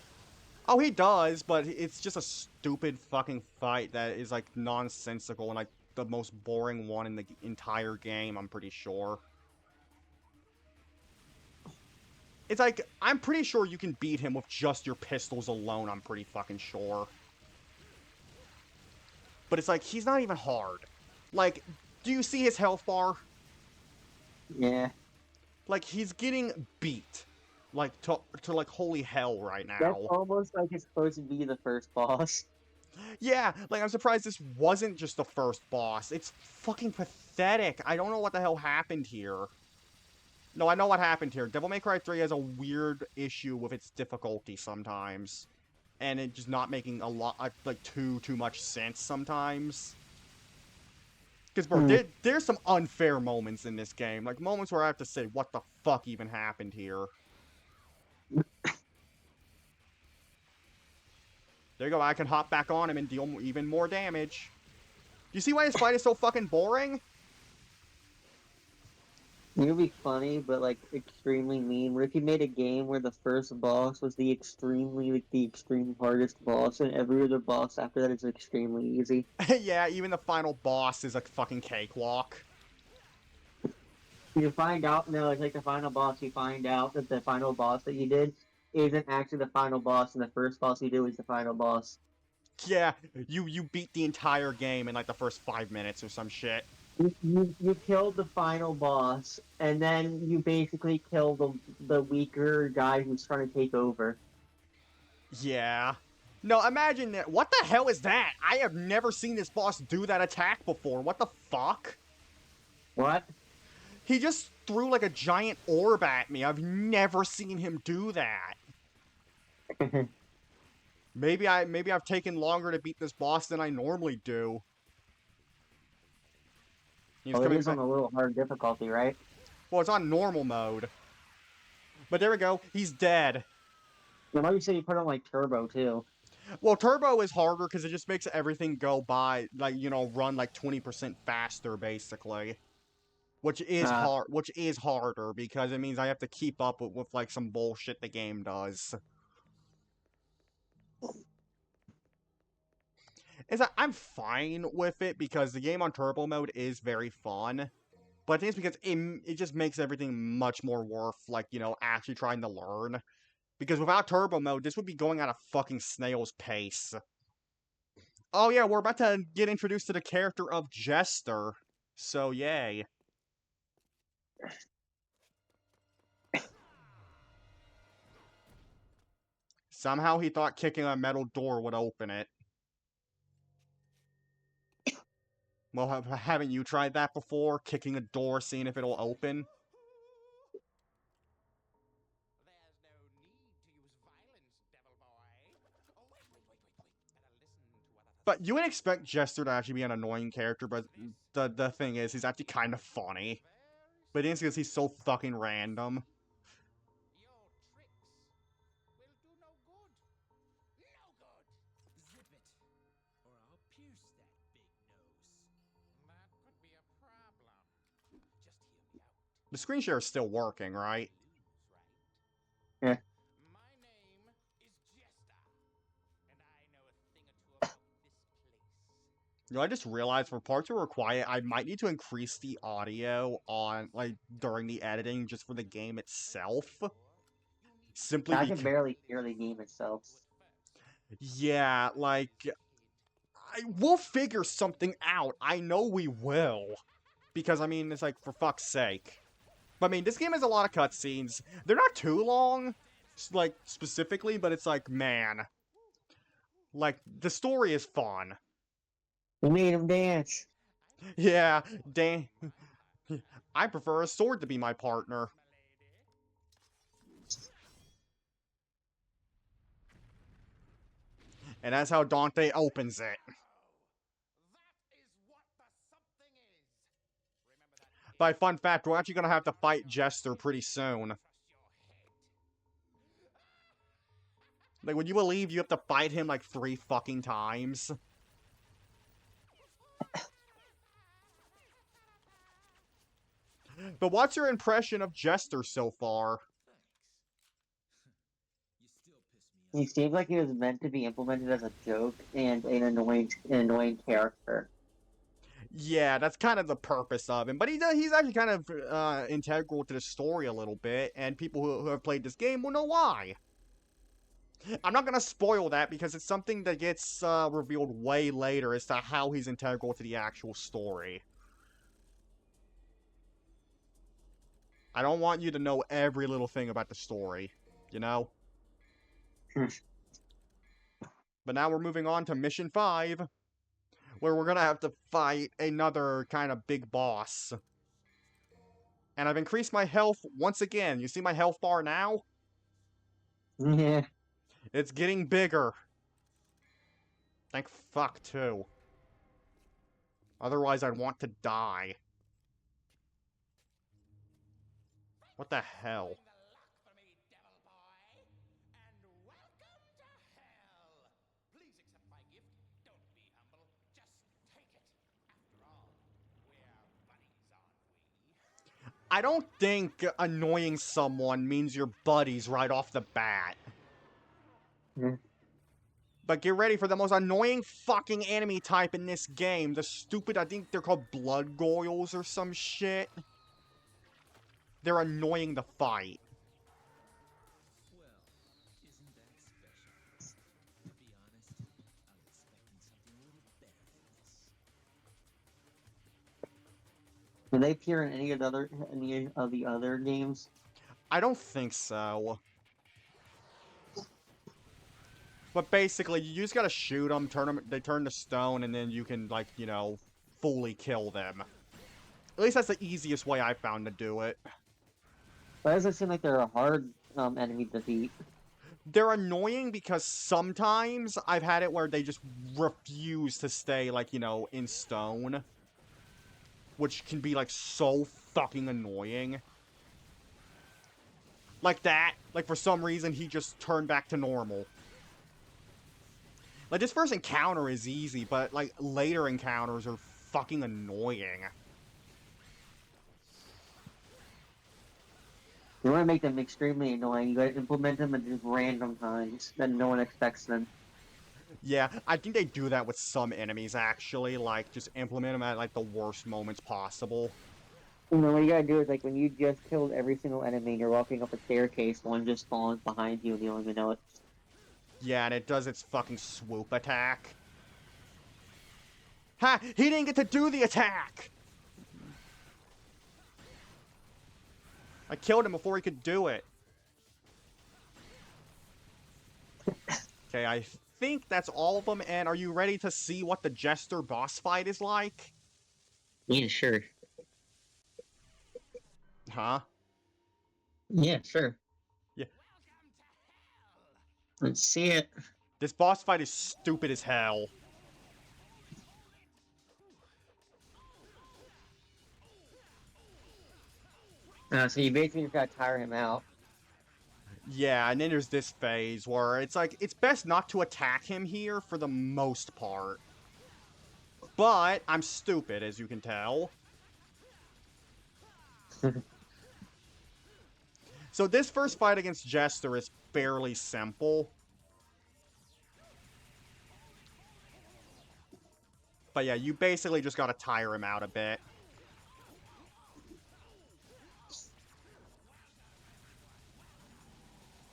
Oh, he does, but it's just a stupid fucking fight that is, like, nonsensical and, like, the most boring one in the entire game, I'm pretty sure. It's like, I'm pretty sure you can beat him with just your pistols alone, I'm pretty fucking sure. But it's like, he's not even hard. Like, do you see his health bar? Yeah. Like, he's getting beat. Like, to like, holy hell right now. That's almost like it's supposed to be the first boss. Yeah, like, I'm surprised this wasn't just the first boss. It's fucking pathetic. I don't know what the hell happened here. No, I know what happened here. Devil May Cry 3 has a weird issue with its difficulty sometimes. And it just not making a lot, like, too much sense sometimes. Because, bro, there's some unfair moments in this game. Like, moments where I have to say, what the fuck even happened here? There you go, I can hop back on him and deal even more damage. Do you see why this fight is so fucking boring? It would be funny, but like extremely mean. What if you made a game where the first boss was the extreme hardest boss, and every other boss after that is extremely easy? Yeah, even the final boss is a fucking cakewalk. You find out, no, it's like the final boss. You find out that the final boss that you did isn't actually the final boss, and the first boss you did was the final boss. Yeah, you beat the entire game in like the first 5 minutes or some shit. You killed the final boss, and then you basically kill the weaker guy who's trying to take over. Yeah. No, imagine that. What the hell is that? I have never seen this boss do that attack before. What the fuck? What? He just threw like a giant orb at me. I've never seen him do that. Maybe I've taken longer to beat this boss than I normally do. He's Well, it coming is on back. a little hard difficulty, right? Well, it's on normal mode. But there we go. He's dead. You might say you put on like turbo too. Well, turbo is harder because it just makes everything go by, like, you know, run like 20% faster, basically. Which is which is harder because it means I have to keep up with like some bullshit the game does. Is that I'm fine with it because the game on turbo mode is very fun. But I think it's because it just makes everything much more worth, like, you know, actually trying to learn. Because without turbo mode, this would be going at a fucking snail's pace. Oh yeah, we're about to get introduced to the character of Jester. So yay. Somehow he thought kicking a metal door would open it. Well, haven't you tried that before? Kicking a door, seeing if it'll open? But you would expect Jester to actually be an annoying character, but the thing is, he's actually kind of funny. But it's because he's so fucking random. The screen share is still working, right? Yeah. You know, I just realized for parts where we're quiet, I might need to increase the audio on, like, during the editing just for the game itself. Simply I because... can barely hear the game itself. Yeah, like... we'll figure something out. I know we will. Because, I mean, it's like, for fuck's sake. But, I mean, this game has a lot of cutscenes. They're not too long, like, specifically, but it's like, man. Like, the story is fun. We made him dance. Yeah, Dan. I prefer a sword to be my partner. And that's how Dante opens it. By fun fact, we're actually gonna have to fight Jester pretty soon. Like, would you believe you have to fight him like 3 fucking times? But what's your impression of Jester so far? He seemed like he was meant to be implemented as a joke and an annoying character. Yeah, that's kind of the purpose of him. But he's actually kind of integral to the story a little bit, and people who have played this game will know why. I'm not going to spoil that because it's something that gets revealed way later as to how he's integral to the actual story. I don't want you to know every little thing about the story, you know? But now we're moving on to Mission 5, where we're gonna have to fight another kind of big boss. And I've increased my health once again. You see my health bar now? Yeah. It's getting bigger. Thank fuck, too. Otherwise, I'd want to die. What the hell? I don't think annoying someone means you're buddies right off the bat. Yeah. But get ready for the most annoying fucking enemy type in this game. The stupid, I think they're called blood goyles or some shit. They're annoying to fight. Do they appear in any of the other games? I don't think so. But basically, you just gotta shoot them, they turn to stone, and then you can, like, you know, fully kill them. At least that's the easiest way I found to do it. Why does it seem like they're a hard enemy to defeat? They're annoying because sometimes I've had it where they just refuse to stay, like, you know, in stone. Which can be, like, so fucking annoying. Like that. Like, for some reason, he just turned back to normal. Like, this first encounter is easy, but, like, later encounters are fucking annoying. You want to make them extremely annoying, you gotta implement them at just random times that no one expects them. Yeah, I think they do that with some enemies, actually. Like, just implement them at, like, the worst moments possible. You know, what you gotta do is, like, when you just killed every single enemy and you're walking up a staircase, one just spawns behind you and you don't even know it. Yeah, and it does its fucking swoop attack. Ha! He didn't get to do the attack! I killed him before he could do it. Okay, I think that's all of them, and are you ready to see what the Jester boss fight is like? Yeah, sure. Huh? Yeah, sure. Yeah. Let's see it. This boss fight is stupid as hell. So you basically just gotta tire him out. Yeah, and then there's this phase where it's like, it's best not to attack him here for the most part. But, I'm stupid, as you can tell. So this first fight against Jester is fairly simple. But yeah, you basically just gotta tire him out a bit.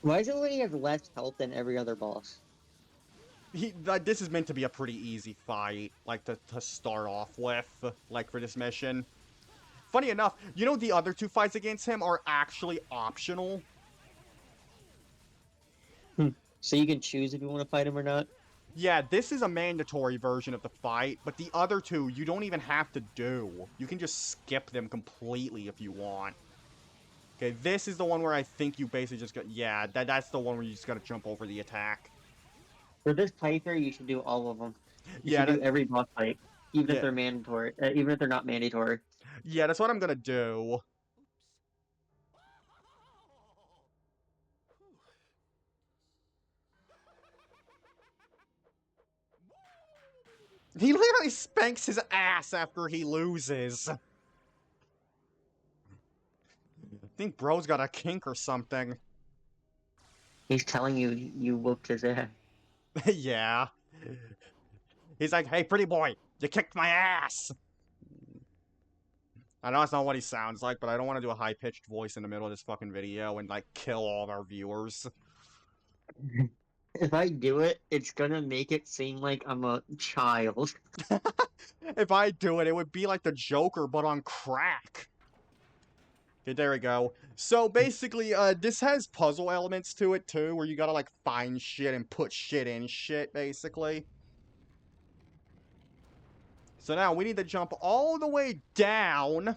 Why is it when he has less health than every other boss? This is meant to be a pretty easy fight, like, to start off with, like, for this mission. Funny enough, you know the other two fights against him are actually optional? So you can choose if you want to fight him or not? Yeah, this is a mandatory version of the fight, but the other two, you don't even have to do. You can just skip them completely if you want. Okay, this is the one where I think you basically just got... Yeah, that's the one where you just gotta jump over the attack. For this playthrough, you should do all of them. You Yeah, should do every boss fight, even Yeah. if they're mandatory. Even if they're not mandatory. Yeah, that's what I'm gonna do. He literally spanks his ass after he loses. I think bro's got a kink or something. He's telling you you whooped his ass. Yeah. He's like, hey, pretty boy, you kicked my ass! I know that's not what he sounds like, but I don't want to do a high-pitched voice in the middle of this fucking video and, like, kill all of our viewers. If I do it, it's gonna make it seem like I'm a child. If I do it, it would be like the Joker, but on crack. Okay, there we go. So, basically, this has puzzle elements to it, too, where you gotta, like, find shit and put shit in shit, basically. So now, we need to jump all the way down,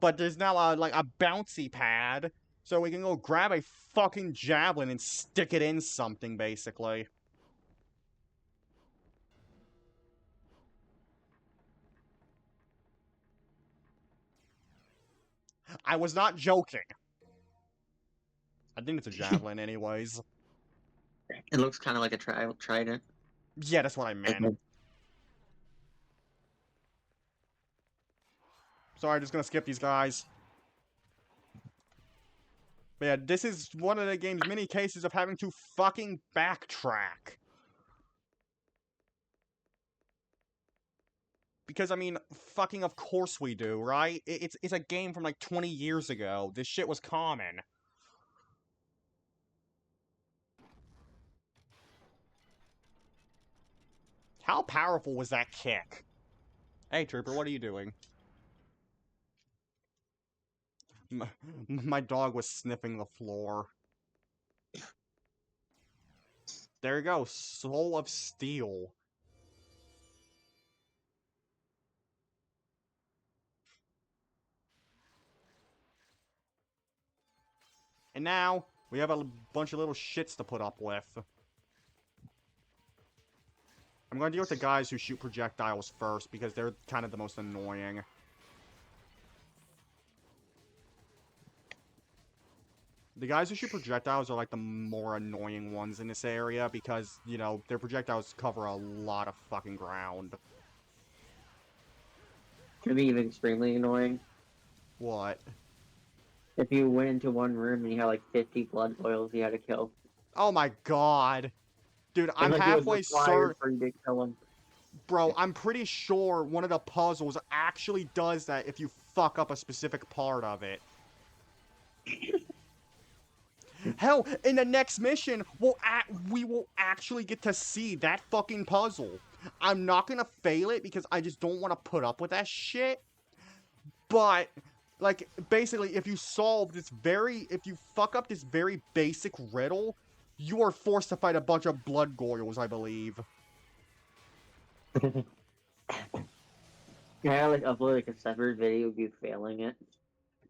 but there's now, like, a bouncy pad, so we can go grab a fucking javelin and stick it in something, basically. I was not joking. I think it's a javelin anyways. It looks kind of like a trident. Yeah, that's what I meant. Sorry, just gonna skip these guys. But yeah, this is one of the game's many cases of having to fucking backtrack. Because, I mean, fucking of course we do, right? It's a game from like 20 years ago. This shit was common. How powerful was that kick? Hey, Trooper, what are you doing? My dog was sniffing the floor. There you go, Soul of Steel. And now, we have a bunch of little shits to put up with. I'm gonna deal with the guys who shoot projectiles first, because they're kind of the most annoying. The guys who shoot projectiles are like the more annoying ones in this area, because, you know, their projectiles cover a lot of fucking ground. Could be even extremely annoying. What? If you went into one room and you had like 50 blood boils you had to kill. Oh my god. Dude, I'm Like, it was halfway required certain... for you to kill him. Bro, I'm pretty sure one of the puzzles actually does that if you fuck up a specific part of it. Hell, in the next mission, we will actually get to see that fucking puzzle. I'm not gonna fail it because I just don't want to put up with that shit. But, like, basically, if you fuck up this very basic riddle, you are forced to fight a bunch of blood goyles, I believe. Yeah, like upload like a separate video of you failing it.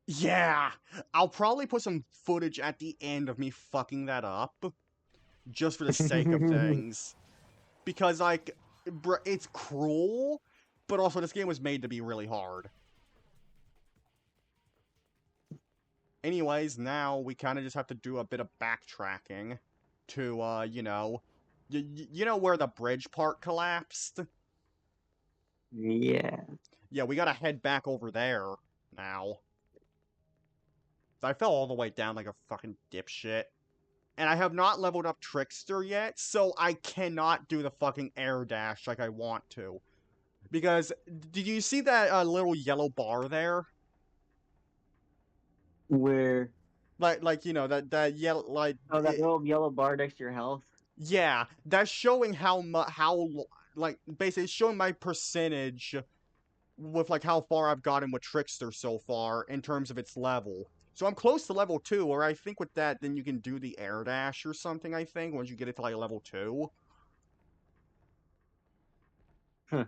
Yeah! I'll probably put some footage at the end of me fucking that up. Just for the sake of things. Because, like, it's cruel, but also this game was made to be really hard. Anyways, now we kind of just have to do a bit of backtracking to, you know, you know where the bridge part collapsed? Yeah. Yeah, we gotta head back over there now. I fell all the way down like a fucking dipshit. And I have not leveled up Trickster yet, so I cannot do the fucking air dash like I want to. Because, did you see that little yellow bar there? Where? Like you know, that yellow, like... Oh, that little yellow bar next to your health? Yeah, that's showing like, basically it's showing my percentage with, like, how far I've gotten with Trickster so far in terms of its level. So I'm close to level 2, or I think with that, then you can do the air dash or something, I think, once you get it to, like, level 2. Huh.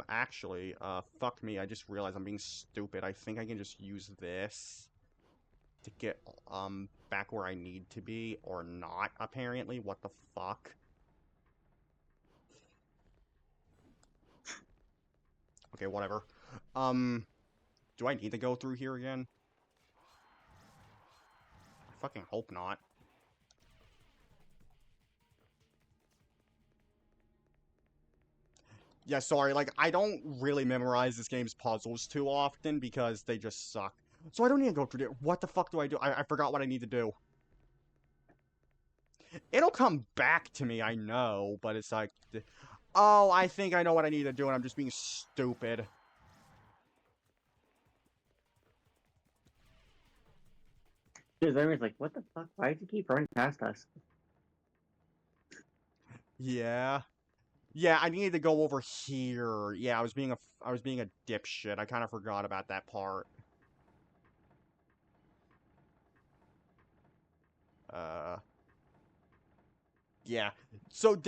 Actually, fuck me, I just realized I'm being stupid. I think I can just use this to get, back where I need to be, or not, apparently. What the fuck? Okay, whatever. Do I need to go through here again? I fucking hope not. Yeah, sorry, like, I don't really memorize this game's puzzles too often because they just suck. So I don't need to go through there. What the fuck do I do? I forgot what I need to do. It'll come back to me, I know, but it's like... Oh, I think I know what I need to do, and I'm just being stupid. Because everyone's like, what the fuck? Why did you keep running past us? Yeah. Yeah, I needed to go over here. Yeah, I was being a dipshit. I kind of forgot about that part. Yeah. So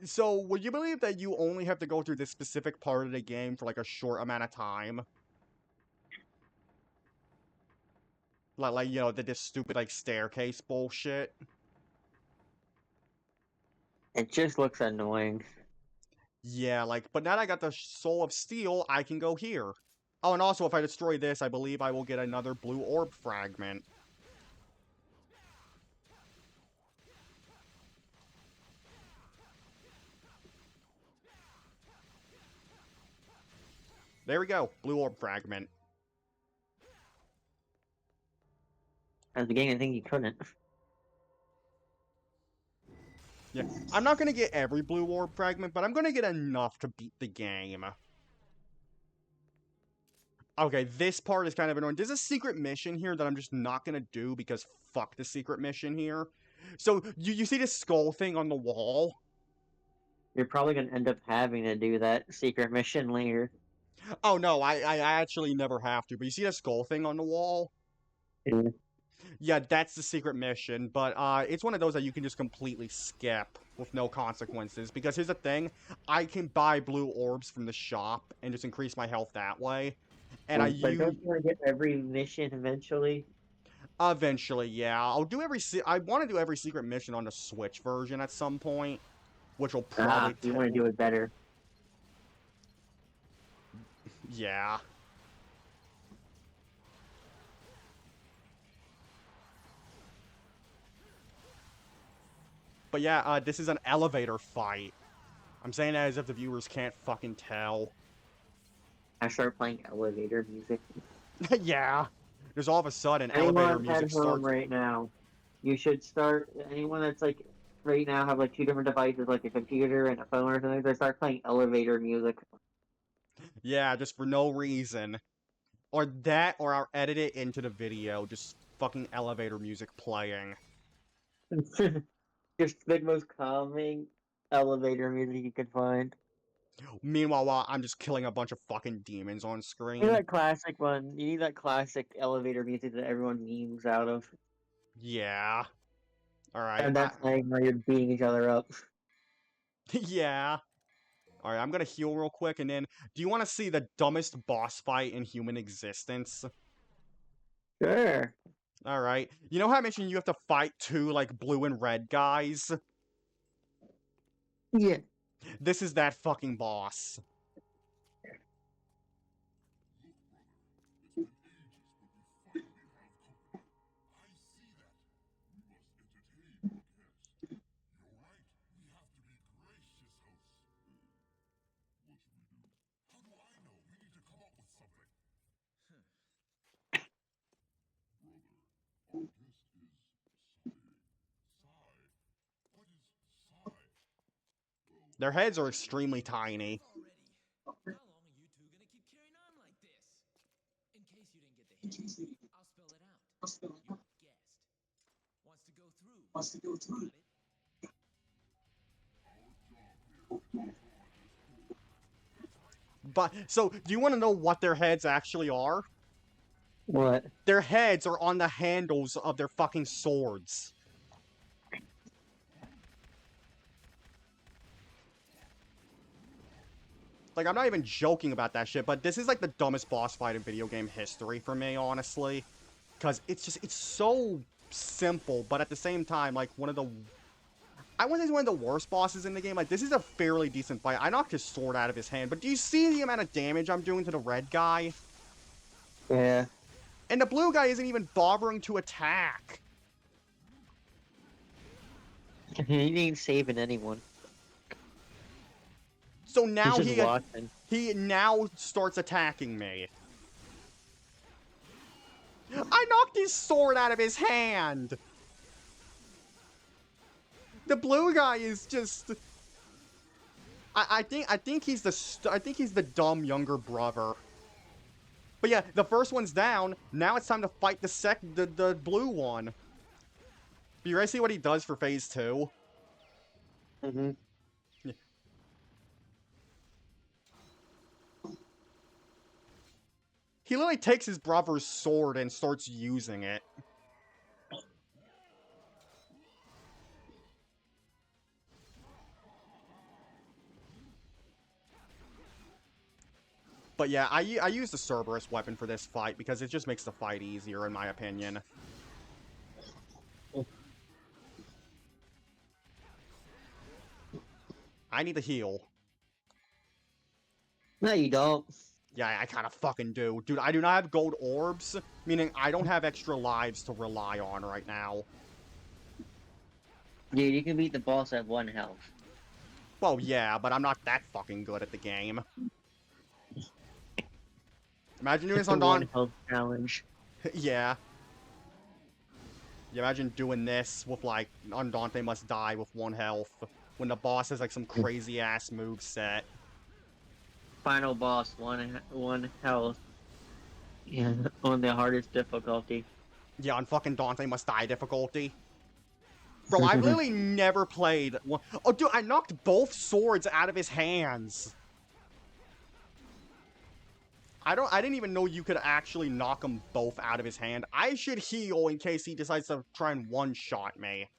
so would you believe that you only have to go through this specific part of the game for like a short amount of time? Like you know, this stupid like staircase bullshit. It just looks annoying. Yeah, like, but now that I got the Soul of Steel, I can go here. Oh, and also if I destroy this, I believe I will get another blue orb fragment. There we go, blue orb fragment. At the beginning, I think you couldn't. Yeah, I'm not gonna get every blue orb fragment, but I'm gonna get enough to beat the game. Okay, this part is kind of annoying. There's a secret mission here that I'm just not gonna do because fuck the secret mission here. So, you see this skull thing on the wall? You're probably gonna end up having to do that secret mission later. Oh no, I actually never have to, but you see that skull thing on the wall? Yeah. Yeah, that's the secret mission, but it's one of those that you can just completely skip with no consequences, because here's the thing, I can buy blue orbs from the shop and just increase my health that way, and I But use... don't you want to get every mission eventually? Eventually, yeah, I'll do I want to do every secret mission on the Switch version at some point, which will probably... You want to do it better. Yeah. But yeah, this is an elevator fight. I'm saying that as if the viewers can't fucking tell. I start playing elevator music. Yeah. There's all of a sudden Anyone elevator music at home starts... right now, you should start. Anyone that's like right now have like two different devices, like a computer and a phone or something. They start playing elevator music. Yeah, just for no reason. Or that, or I'll edit it into the video. Just fucking elevator music playing. Just the most calming elevator music you could find. Meanwhile, while I'm just killing a bunch of fucking demons on You need screen. that classic one. You need that classic elevator music that everyone memes out of. Yeah. Alright. And that's playing while you're beating each other up. Yeah. Alright, I'm gonna heal real quick, and then... Do you want to see the dumbest boss fight in human existence? Sure. Alright. You know how I mentioned you have to fight two, like, blue and red guys? Yeah. This is that fucking boss. Their heads are extremely tiny. How long are you two gonna keep carrying on like this? In case you didn't get the hint, I'll spell it out. You guessed. Wants to go through. Got it? But, so, do you want to know what their heads actually are? What? Their heads are on the handles of their fucking swords. Like, I'm not even joking about that shit, but this is like the dumbest boss fight in video game history for me, honestly. Because it's so simple, but at the same time, like, one of the... I wouldn't say it's one of the worst bosses in the game. Like, this is a fairly decent fight. I knocked his sword out of his hand, but do you see the amount of damage I'm doing to the red guy? Yeah. And the blue guy isn't even bothering to attack. He ain't saving anyone. So now He's just watching. he now starts attacking me. I knocked his sword out of his hand. The blue guy is just... I think he's the dumb younger brother. But yeah, the first one's down. Now it's time to fight the blue one. But you ready to see what he does for phase 2? Mm-hmm. Yeah. He literally takes his brother's sword and starts using it. But yeah, I use the Cerberus weapon for this fight because it just makes the fight easier, in my opinion. I need to heal. No, you don't. Yeah, I kind of fucking do. Dude, I do not have gold orbs, meaning I don't have extra lives to rely on right now. Dude, you can beat the boss at 1 health. Well, yeah, but I'm not that fucking good at the game. Imagine doing this on One Dawn. health challenge. Yeah. You imagine doing this with, like, on Dante Must Die with 1 health, when the boss has, like, some crazy-ass move set. Final boss, one health. Yeah, on the hardest difficulty. Yeah, on fucking Dante Must Die difficulty. Bro, I've literally never played one... Oh, dude, I knocked both swords out of his hands. I didn't even know you could actually knock them both out of his hand. I should heal in case he decides to try and one-shot me.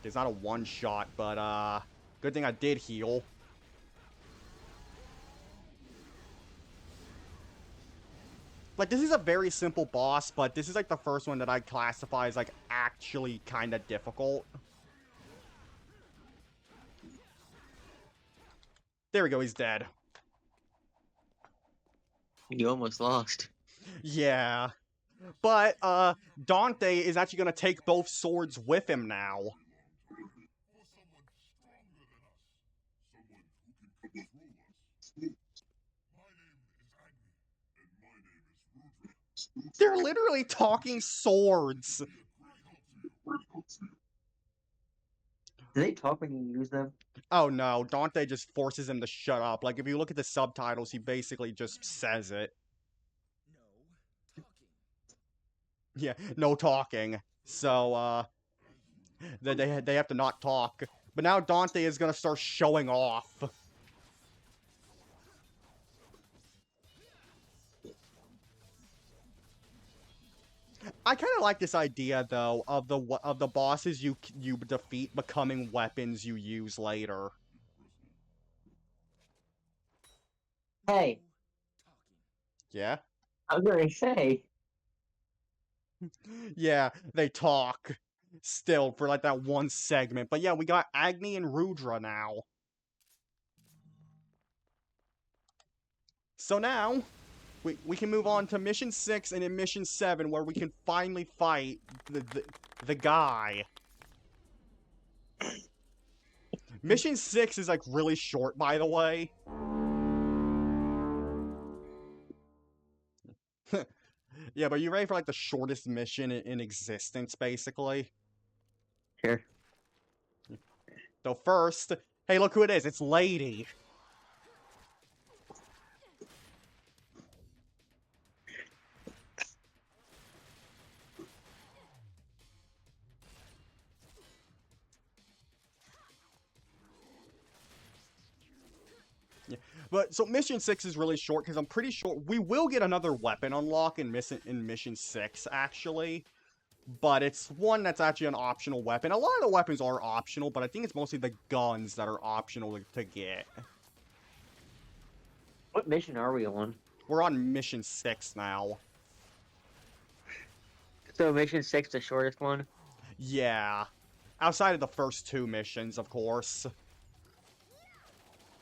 It's not a one-shot, but, good thing I did heal. Like, this is a very simple boss, but this is, like, the first one that I classify as, like, actually kind of difficult. There we go, he's dead. You almost lost. Yeah. But, Dante is actually gonna take both swords with him now. They're literally talking swords. Do they talk when you use them? Oh no, Dante just forces him to shut up. Like, if you look at the subtitles, he basically just says it. No talking. Yeah, no talking. So, They have to not talk. But now Dante is gonna start showing off. I kind of like this idea though of the bosses you defeat becoming weapons you use later. Hey, Yeah? I was gonna say, Yeah, they talk still for like that one segment. But yeah, we got Agni and Rudra now. So now we can move on to mission 6 and in mission 7 where we can finally fight the guy. Mission 6 is like really short, by the way. Yeah, but you ready for like the shortest mission in existence, basically? sure. So first, hey, look who it is. It's Lady. Yeah, but so mission 6 is really short because I'm pretty sure we will get another weapon unlock in mission 6 actually. But it's one that's actually an optional weapon. A lot of the weapons are optional, but I think it's mostly the guns that are optional to get. What mission are we on? We're on mission 6 now. So mission 6, the shortest one. Yeah. Outside of the first 2 missions, of course.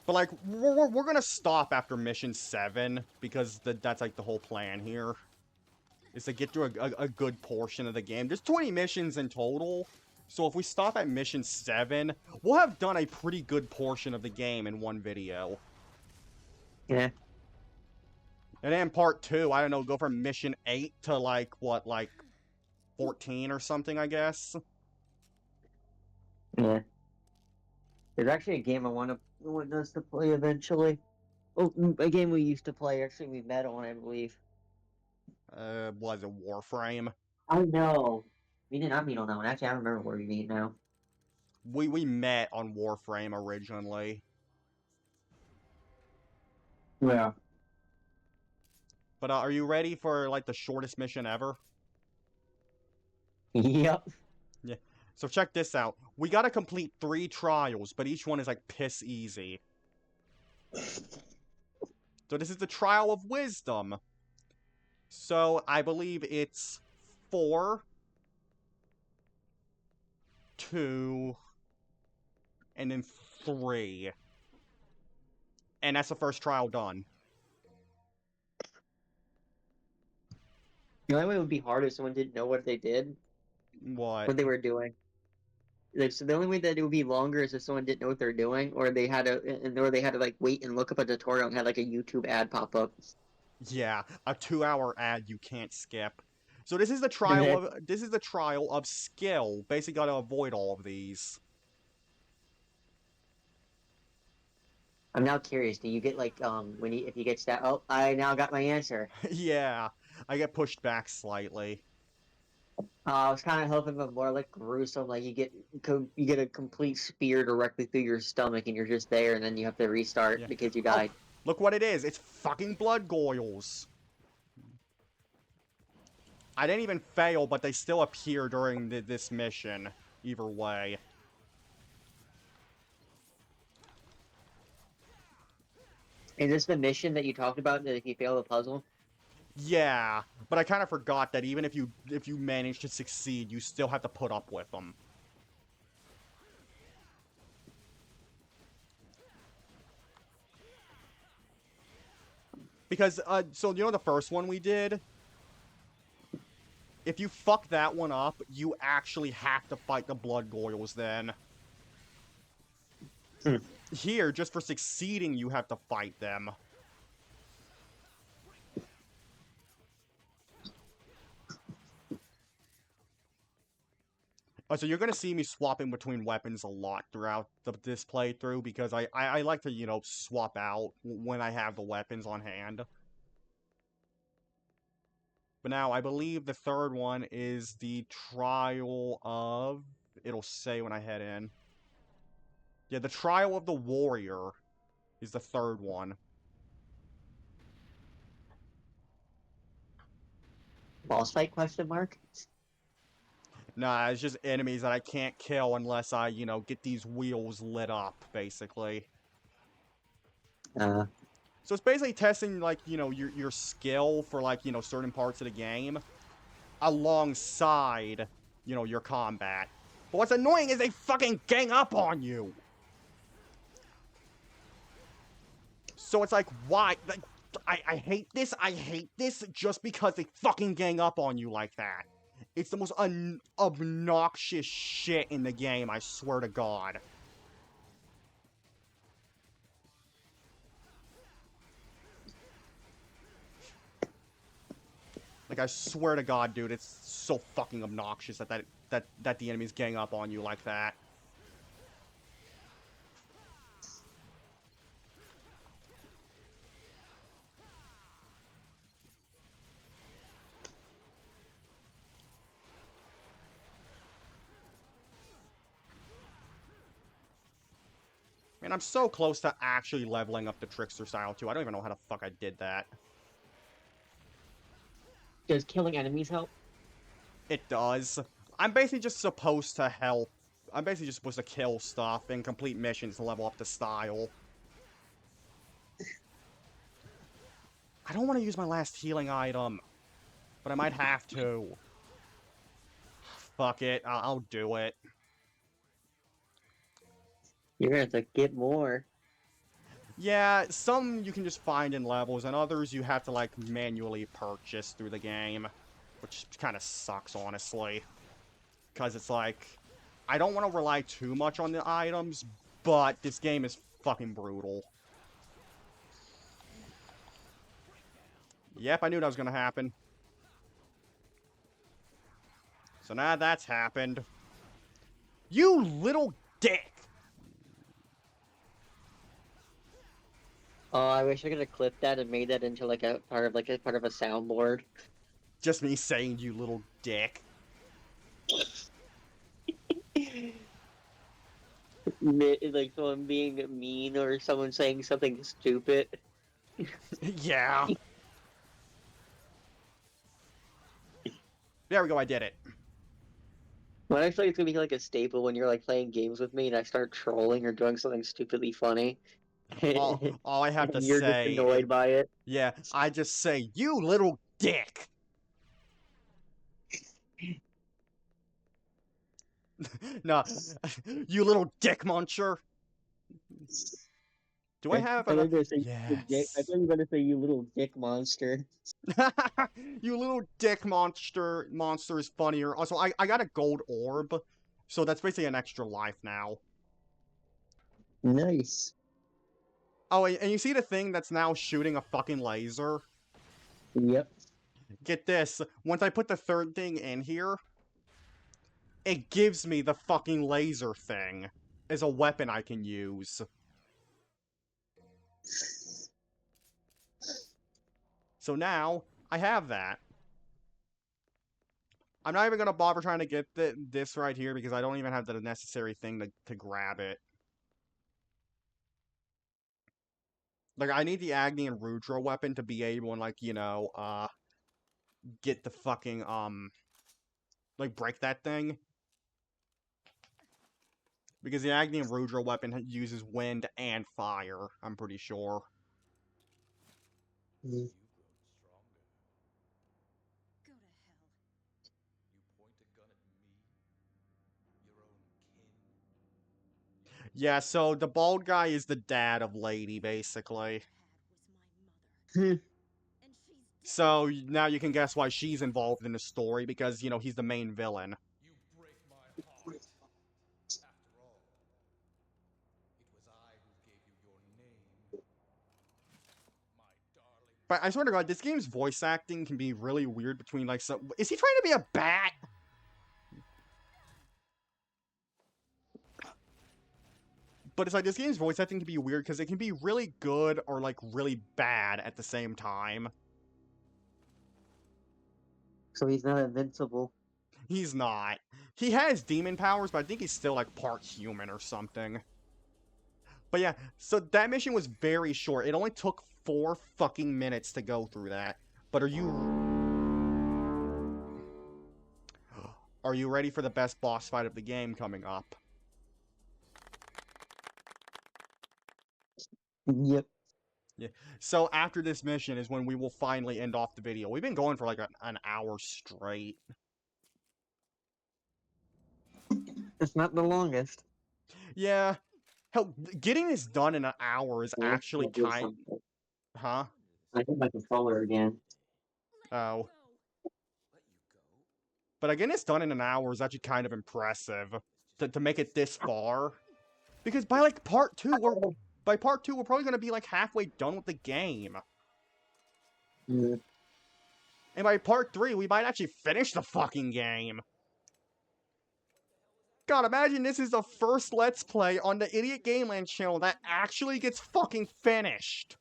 But, like, we're gonna stop after mission 7, because that's, like, the whole plan here. Is to get through a good portion of the game. There's 20 missions in total, so if we stop at mission 7, we'll have done a pretty good portion of the game in one video. Yeah. And then part 2, I don't know, go from mission 8 to, like, what, like, 14 or something, I guess? Yeah. There's actually a game I want us to play eventually. Oh, a game we used to play. Actually, we met on, I believe. Was it Warframe? I know. We did not meet on that one. Actually, I don't remember where we meet now. We met on Warframe originally. Yeah. But are you ready for, like, the shortest mission ever? Yep. Yeah. So check this out. We gotta complete 3 trials, but each one is, like, piss easy. So this is the Trial of Wisdom. So I believe it's 4, 2, and then 3. And that's the first trial done. The only way it would be hard if someone didn't know what they did, What? what they were doing. Like, so the only way that it would be longer is if someone didn't know what they're doing, or they had to like wait and look up a tutorial and had like a YouTube ad pop up. Yeah, a 2-hour ad you can't skip. So this is the trial of skill. Basically gotta avoid all of these. I'm now curious. Do you get like if you get stabbed? Oh, I now got my answer. Yeah, I get pushed back slightly. I was kind of hoping for more like gruesome. Like you get a complete spear directly through your stomach, and you're just there, and then you have to restart Yeah. because you Oh, died. look what it is. It's fucking blood goyles. I didn't even fail, but they still appear during this mission. Either way. Is this the mission that you talked about? That if you fail the puzzle? Yeah, but I kind of forgot that even if you manage to succeed, you still have to put up with them. Because, so you know the first one we did? If you fuck that one up, you actually have to fight the blood goyles then. Here, just for succeeding, you have to fight them. So you're gonna see me swapping between weapons a lot throughout this playthrough, because I like to, you know, swap out when I have the weapons on hand. But now, I believe the third one is the trial of... it'll say when I head in. Yeah, the Trial of the Warrior is the third one. Boss fight question mark? Nah, it's just enemies that I can't kill unless I, you know, get these wheels lit up, basically. Uh, So it's basically testing, like, you know, your skill for, like, you know, certain parts of the game alongside, you know, your combat. But what's annoying is they fucking gang up on you! So it's like, why? Like, I hate this, just because they fucking gang up on you like that. It's the most obnoxious shit in the game, I swear to God. Like, I swear to God, dude, it's so fucking obnoxious that the enemies gang up on you like that. Man, I'm so close to actually leveling up the Trickster style, too. I don't even know how the fuck I did that. does killing enemies help? It does. I'm basically just supposed to help. I'm basically just supposed to kill stuff and complete missions to level up the style. I don't want to use my last healing item, but I might have to. Fuck it, I'll do it. You're gonna have to get more. Yeah, some you can just find in levels, and others you have to, like, manually purchase through the game. Which kind of sucks, honestly. Because it's like, I don't want to rely too much on the items, but this game is fucking brutal. Yep, I knew that was gonna happen. So now that's happened. You little dick! Oh, I wish I could have clipped that and made that into like a part of a soundboard. Just me saying you little dick. Like someone being mean or someone saying something stupid. Yeah. There we go, I did it. Well, actually, it's gonna be like a staple when you're like playing games with me and I start trolling or doing something stupidly funny. All I have to And you're just say annoyed by it. yeah, I just say, you little dick! No, you little dick muncher! Do I have I thought you were enough? gonna say Yes. I thought you were gonna say you little dick monster. You little dick monster is funnier. Also, I got a gold orb, so that's basically an extra life now. Nice. Oh, and you see the thing that's now shooting a fucking laser? Yep. Get this, once I put the third thing in here, it gives me the fucking laser thing as a weapon I can use. So now, I have that. I'm not even gonna bother trying to get this right here because I don't even have the necessary thing to grab it. Like, I need the Agni and Rudra weapon to be able to, like, you know, get the fucking, like, break that thing. Because the Agni and Rudra weapon uses wind and fire, I'm pretty sure. You've grown stronger. Go to hell. You point a gun at me, your own kin. Yeah, so the bald guy is the dad of Lady, basically. Had was my mother. And she's dead. So now you can guess why she's involved in the story, because, you know, he's the main villain. You break my heart. After all, it was I who gave you your name. My darling. But I swear to God, this game's voice acting can be really weird between, like, some... Is he trying to be a bat? But it's like, this game's voice acting can be weird because it can be really good or, like, really bad at the same time. So he's not invincible. He's not. He has demon powers, but I think he's still like part human or something. But yeah, so that mission was very short. It only took 4 fucking minutes to go through that. But are you ready for the best boss fight of the game coming up? Yep. So after this mission is when we will finally end off the video. We've been going for like an hour straight. It's not the longest. Yeah. Hell, getting this done in an hour is Yeah, actually I'll do kind... something. Huh? I hit my controller again. Oh. Let you go. But getting this done in an hour is actually kind of impressive. To make it this far. Because by like part 2, we're probably gonna be like halfway done with the game. Mm. And by part 3, we might actually finish the fucking game. God, imagine this is the first Let's Play on the Idiot Gameland channel that actually gets fucking finished.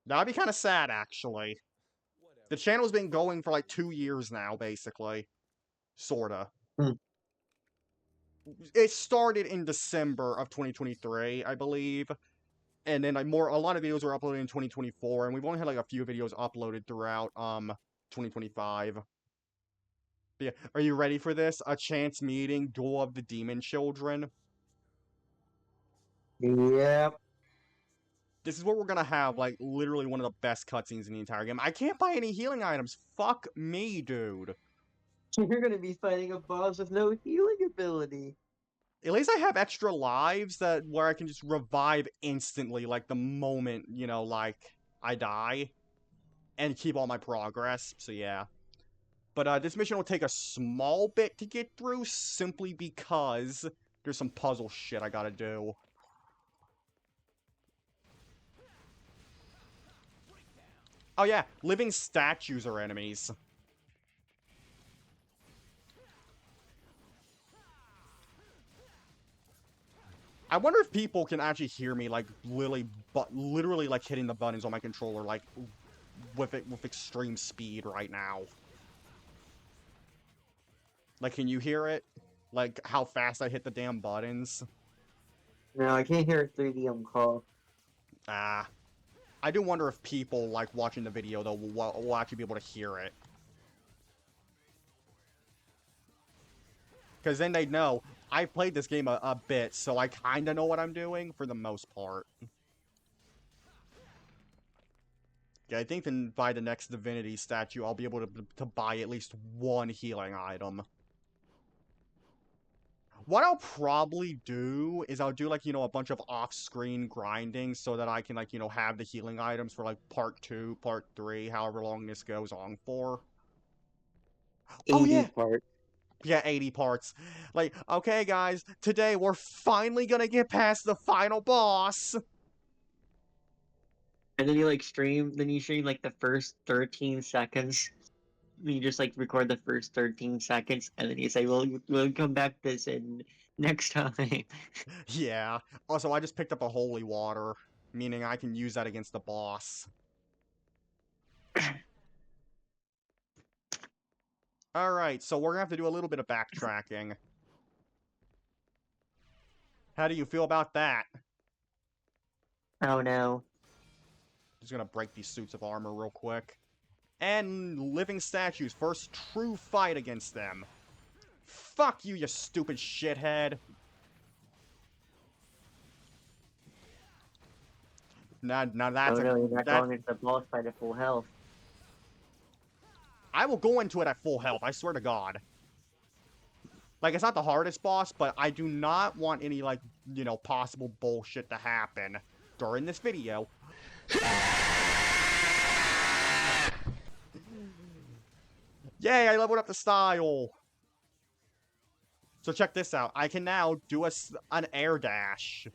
That'd be kind of sad, actually. Whatever. The channel's been going for like 2 years now, basically. Sorta. Hmm. It started in December of 2023, I believe. And then like a lot of videos were uploaded in 2024, and we've only had like a few videos uploaded throughout 2025. But yeah, are you ready for this? A chance meeting, Duel of the Demon Children. Yep. This is what we're gonna have, like, literally one of the best cutscenes in the entire game. I can't buy any healing items. Fuck me, dude. You're gonna be fighting a boss with no healing ability. At least I have extra lives where I can just revive instantly, like, the moment, you know, like, I die. And keep all my progress, so yeah. But this mission will take a small bit to get through, simply because there's some puzzle shit I gotta do. Oh yeah, living statues are enemies. I wonder if people can actually hear me, like, literally, like, hitting the buttons on my controller, like, with extreme speed right now. Like, can you hear it? Like, how fast I hit the damn buttons? No, I can't hear a 3D call. Ah. I do wonder if people, like, watching the video, though, will actually be able to hear it. Because then they'd know, I've played this game a bit, so I kinda know what I'm doing, for the most part. Yeah, I think then by the next Divinity statue, I'll be able to buy at least one healing item. What I'll probably do is I'll do, like, you know, a bunch of off-screen grinding so that I can, like, you know, have the healing items for, like, part 2, part 3, however long this goes on for. 80 Oh, yeah! part. Yeah, 80 parts. Like, okay, guys, today we're finally gonna get past the final boss! And then you like stream, like the first 13 seconds. You just like record the first 13 seconds, and then you say, we'll come back to this in next time. Yeah. Also, I just picked up a holy water, meaning I can use that against the boss. Alright, so we're gonna have to do a little bit of backtracking. How do you feel about that? Oh no. Just gonna break these suits of armor real quick. And living statues, first true fight against them. Fuck you, you stupid shithead. Now that's Oh no, you're not that, going into the boss fight at full health. I will go into it at full health, I swear to God. Like, it's not the hardest boss, but I do not want any, like, you know, possible bullshit to happen during this video. Yay, I leveled up the style! So check this out. I can now do an air dash.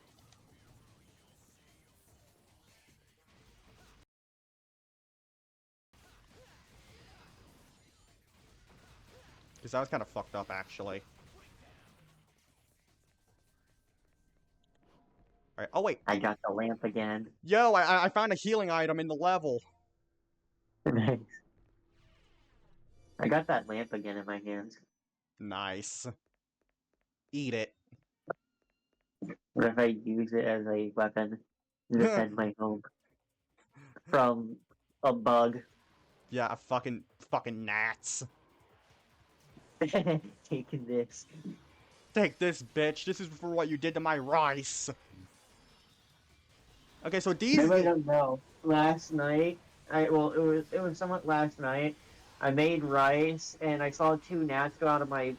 Because that was kind of fucked up, actually. Alright, oh wait. I got the lamp again. Yo, I found a healing item in the level. Nice. I got that lamp again in my hands. Nice. Eat it. What if I use it as a weapon to defend my home from a bug? Yeah, fucking gnats. Taking this. Take this, bitch. This is for what you did to my rice. Okay, so these. Everybody don't know. Last night, it was somewhat last night. I made rice and I saw two gnats go out of my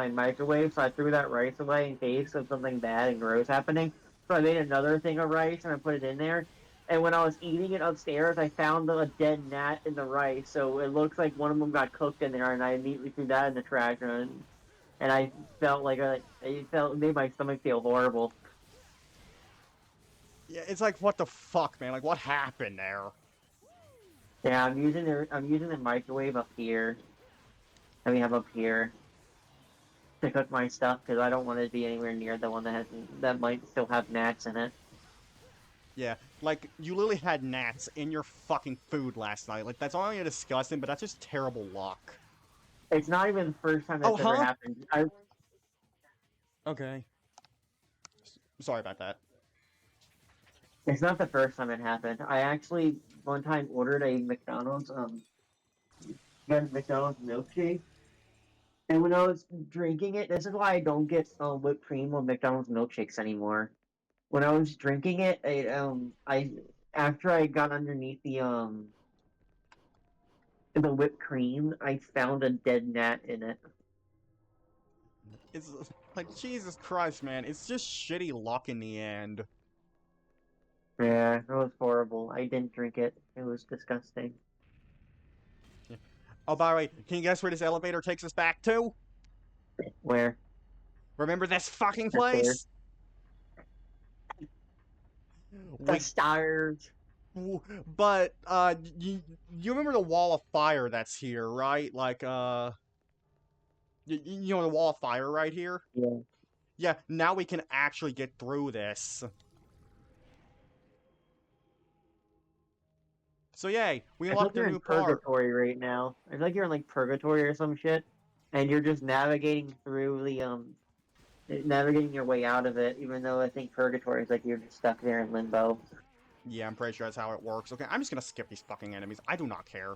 microwave, so I threw that rice away in case of something bad and gross happening. So I made another thing of rice and I put it in there. And when I was eating it upstairs, I found a dead gnat in the rice. So it looks like one of them got cooked in there, and I immediately threw that in the trash. And I felt like it made my stomach feel horrible. Yeah, it's like, what the fuck, man? Like, what happened there? Yeah, I'm using the microwave up here. That we have up here to cook my stuff because I don't want it to be anywhere near the one that might still have gnats in it. Yeah, like, you literally had gnats in your fucking food last night. Like, that's not only disgusting, but that's just terrible luck. It's not even the first time that's ever happened. Okay. Sorry about that. It's not the first time it happened. I actually one time ordered a McDonald's McDonald's milkshake, and when I was drinking it, this is why I don't get whipped cream on McDonald's milkshakes anymore. When I was drinking it, I after I got underneath the whipped cream, I found a dead gnat in it. It's like, Jesus Christ, man. It's just shitty luck in the end. Yeah, it was horrible. I didn't drink it. It was disgusting. Oh, by the way, can you guess where this elevator takes us back to? Where? Remember this fucking Upstairs. place? The stars. But, you remember the wall of fire that's here, right? Like, you know the wall of fire right here? Yeah. Yeah, now we can actually get through this. So yay, we I feel like unlocked you're a in new part. purgatory right now. I feel like you're in like purgatory or some shit, and you're just navigating through navigating your way out of it. Even though I think purgatory is like you're just stuck there in limbo. Yeah, I'm pretty sure that's how it works. Okay, I'm just gonna skip these fucking enemies. I do not care.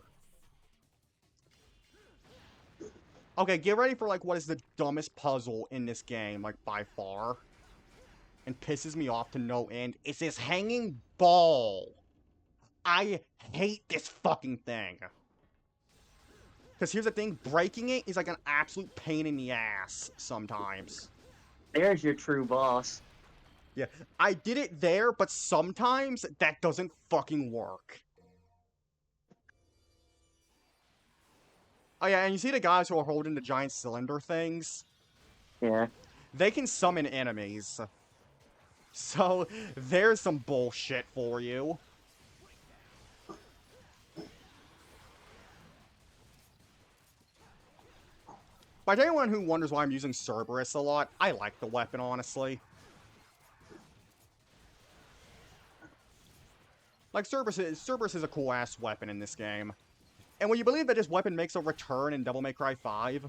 Okay, get ready for, like, what is the dumbest puzzle in this game, like, by far. And pisses me off to no end. It's this hanging ball. I hate this fucking thing. Because here's the thing, breaking it is like an absolute pain in the ass sometimes. There's your true boss. Yeah, I did it there, but sometimes that doesn't fucking work. Oh yeah, and you see the guys who are holding the giant cylinder things? Yeah. They can summon enemies. So, there's some bullshit for you. By anyone who wonders why I'm using Cerberus a lot, I like the weapon, honestly. Like, Cerberus is a cool-ass weapon in this game. And will you believe that this weapon makes a return in Devil May Cry 5?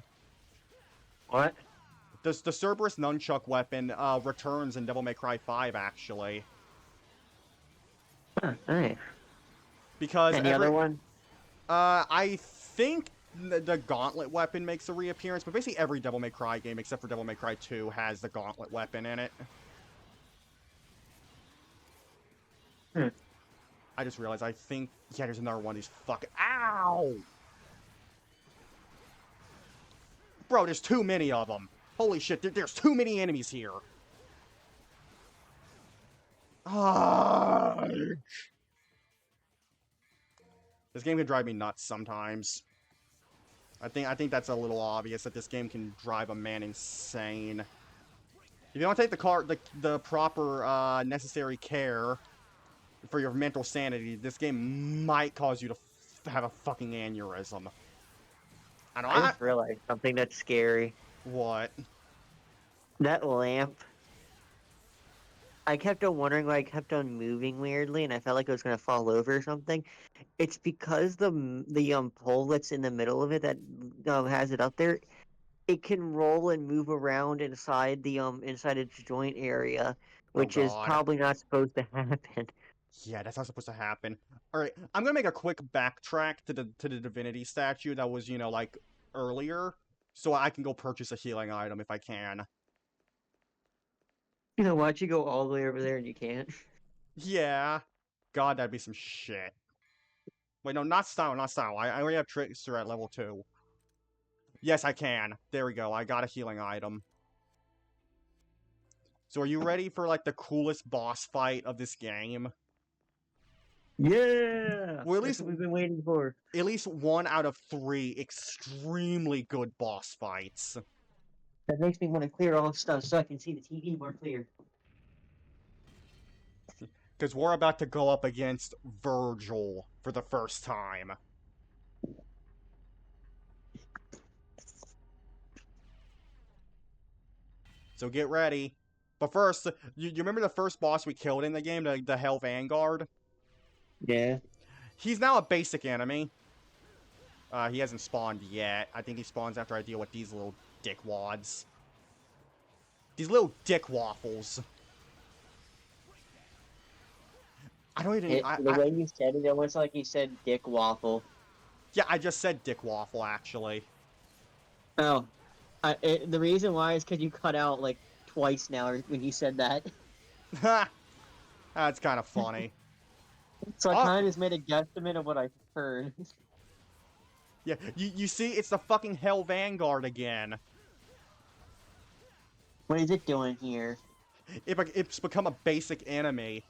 What? The Cerberus nunchuck weapon returns in Devil May Cry 5, actually. Huh, nice. Because Any other one? I think the Gauntlet weapon makes a reappearance, but basically every Devil May Cry game, except for Devil May Cry 2, has the Gauntlet weapon in it. I just realized, I think... Yeah, there's another one of these fucking... Ow! Bro, there's too many of them. Holy shit, there's too many enemies here. This game can drive me nuts sometimes. I think that's a little obvious that this game can drive a man insane. If you don't take the proper necessary care for your mental sanity, this game might cause you to have a fucking aneurysm. I know. I just realized something that's scary. What? That lamp. I kept on wondering why I kept on moving weirdly, and I felt like it was gonna fall over or something. It's because the pole that's in the middle of it that has it up there, it can roll and move around inside its joint area, Oh which is god. probably not supposed to happen. Yeah, that's not supposed to happen. Alright, I'm gonna make a quick backtrack to the divinity statue that was, like, earlier. So I can go purchase a healing item if I can. You know, why'd you go all the way over there and you can't? Yeah. God, that'd be some shit. Wait, no, not style, not style. I only have Trickster at level 2. Yes, I can. There we go. I got a healing item. So are you ready for, like, the coolest boss fight of this game? Yeah, Well, that's what we've been waiting for. at least 1 out of 3 extremely good boss fights. That makes me want to clear all stuff so I can see the TV more clear. Because we're about to go up against Virgil for the first time. So get ready. But first, you remember the first boss we killed in the game, the Hell Vanguard? Yeah. He's now a basic enemy. He hasn't spawned yet. I think he spawns after I deal with these little dickwads. These little dick waffles. I don't even... The way you said it almost like you said Dick Waffle. Yeah, I just said dick waffle, actually. Oh. The reason why is because you cut out like twice now when you said that. Ha! That's kind of funny. So I Oh. kind of just made a guesstimate of what I heard. Yeah, you see, it's the fucking Hell Vanguard again. What is it doing here? It's become a basic enemy.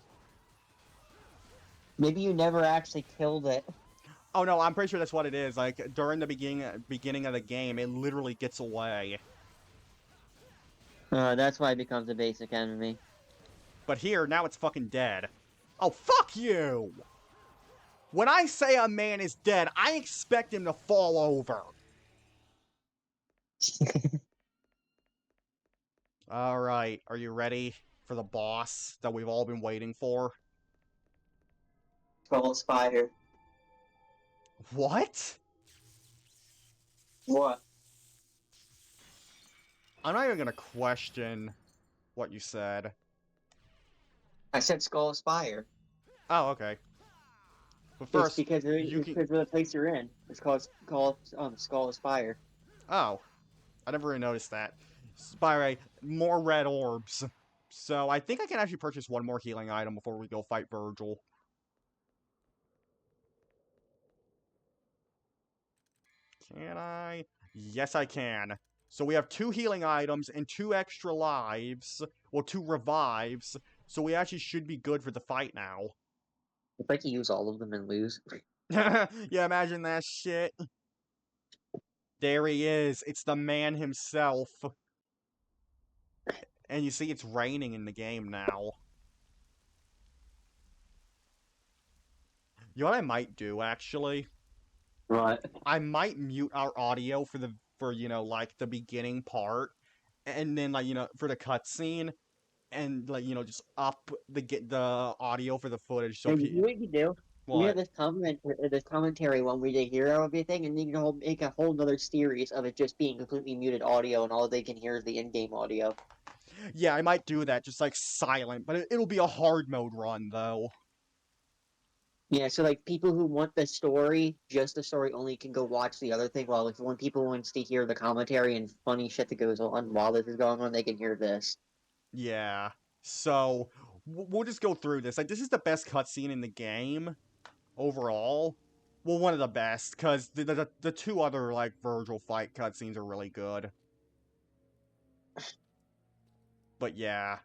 Maybe you never actually killed it. Oh no, I'm pretty sure that's what it is. Like, during the beginning of the game, it literally gets away. That's why it becomes a basic enemy. But here, now it's fucking dead. Oh, fuck you! When I say a man is dead, I expect him to fall over. Alright, are you ready for the boss that we've all been waiting for? Skull Spider. What? What? I'm not even gonna question what you said. I said Skull Spire. Oh, okay. But It's first, because you it's can... because of the place you're in. It's called Skull Spire. Oh, I never really noticed that. Spire, more red orbs. So I think I can actually purchase one more healing item before we go fight Virgil. Can I? Yes, I can. So we have 2 healing items and 2 extra lives. Well, 2 revives. So we actually should be good for the fight now. If I can use all of them and lose. Yeah, imagine that shit. There he is. It's the man himself. And you see it's raining in the game now. You know what I might do, actually? Right. I might mute our audio for like, the beginning part. And then, like, for the cutscene. And, like, just up the audio for the footage so And you know what you do? We have What? this commentary one we did hear everything, and you can make a whole other series of it just being completely muted audio, and all they can hear is the in-game audio. Yeah, I might do that, just like silent, but it'll be a hard mode run though. Yeah, so like people who want the story, just the story only, can go watch the other thing. While if when people wants to hear the commentary and funny shit that goes on while this is going on, they can hear this. Yeah. So we'll just go through this. Like, this is the best cutscene in the game overall. Well, one of the best, because the 2 other, like, Virgil fight cutscenes are really good. But yeah.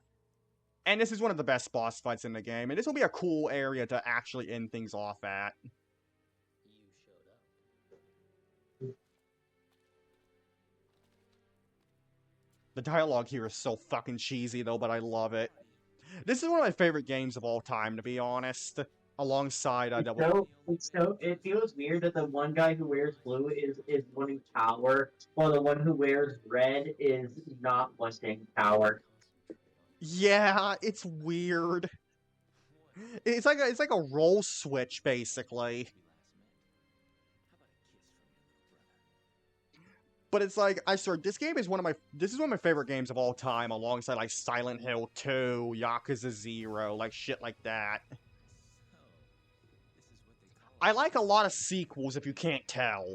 And this is one of the best boss fights in the game, and this will be a cool area to actually end things off at. You showed up. The dialogue here is so fucking cheesy, though, but I love it. This is one of my favorite games of all time, to be honest. Alongside It feels weird that the one guy who wears blue is wanting power, while the one who wears red is not wanting power. Yeah, it's weird. It's like a role switch, basically. But it's like, I swear, this game is this is one of my favorite games of all time, alongside like Silent Hill 2, Yakuza 0, like shit like that. I like a lot of sequels, if you can't tell.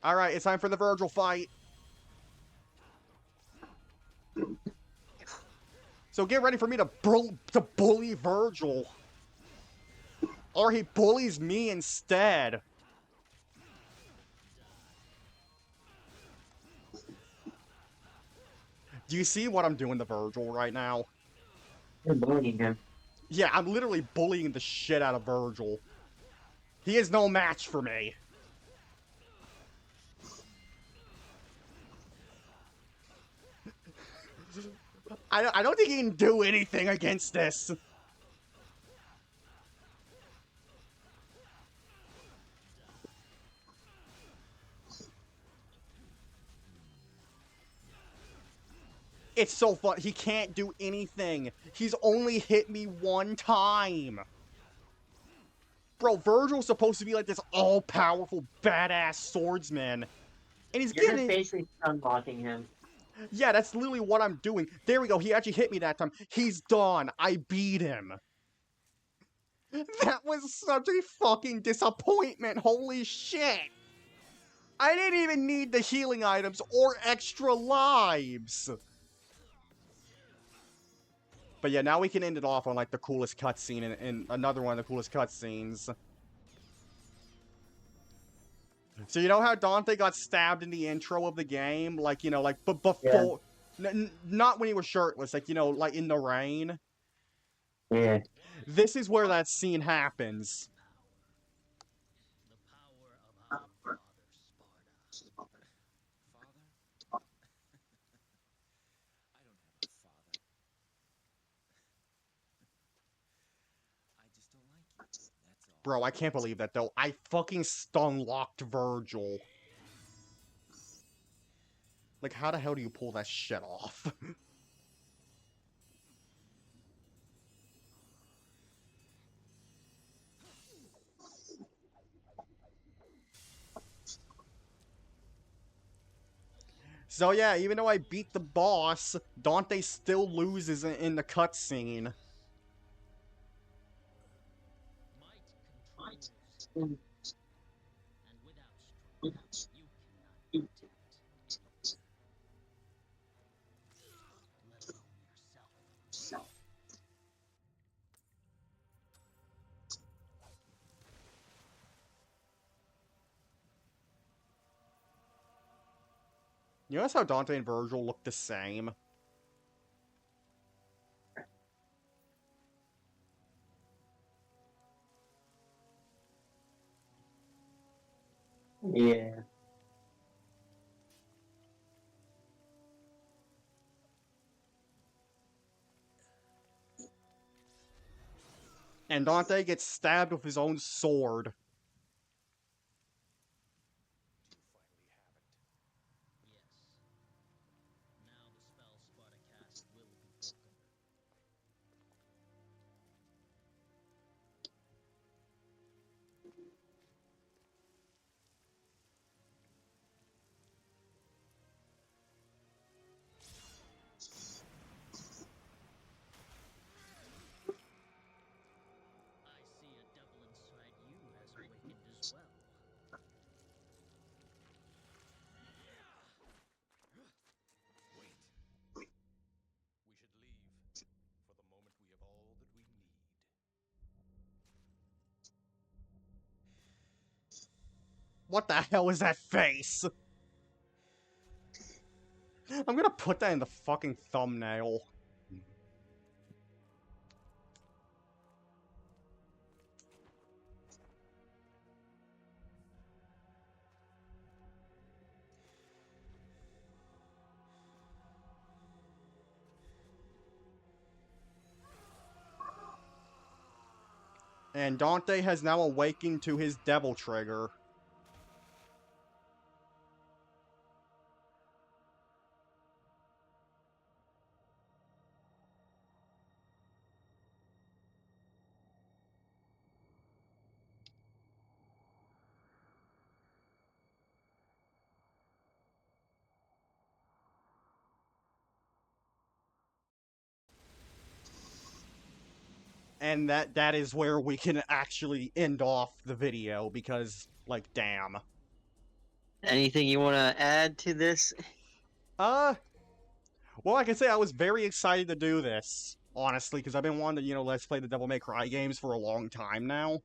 Alright, it's time for the Virgil fight. So get ready for me to bully Virgil. Or he bullies me instead. Do you see what I'm doing to Virgil right now? You're bullying him. Yeah, I'm literally bullying the shit out of Virgil. He is no match for me. I don't think he can do anything against this. It's so fun. He can't do anything. He's only hit me one time. Bro, Virgil's supposed to be like this all-powerful, badass swordsman. And he's You're getting... just basically stun-blocking him. Yeah, that's literally what I'm doing. There we go. He actually hit me that time. He's done. I beat him. That was such a fucking disappointment. Holy shit. I didn't even need the healing items or extra lives. But yeah, now we can end it off on like the coolest cutscene and another one of the coolest cutscenes. So you know how Dante got stabbed in the intro of the game? Like, you know, like before... Yeah. Not when he was shirtless, like, you know, like in the rain. Yeah. This is where that scene happens. Bro, I can't believe that, though. I fucking stun-locked Virgil. Like, how the hell do you pull that shit off? So yeah, even though I beat the boss, Dante still loses in the cutscene. You notice how Dante and Virgil look the same? Yeah. And Dante gets stabbed with his own sword. What the hell is that face? I'm gonna put that in the fucking thumbnail. And Dante has now awakened to his devil trigger. And that is where we can actually end off the video, because, like, damn. Anything you want to add to this? Well, like I say, I was very excited to do this, honestly, because I've been wanting to, let's play the Devil May Cry games for a long time now.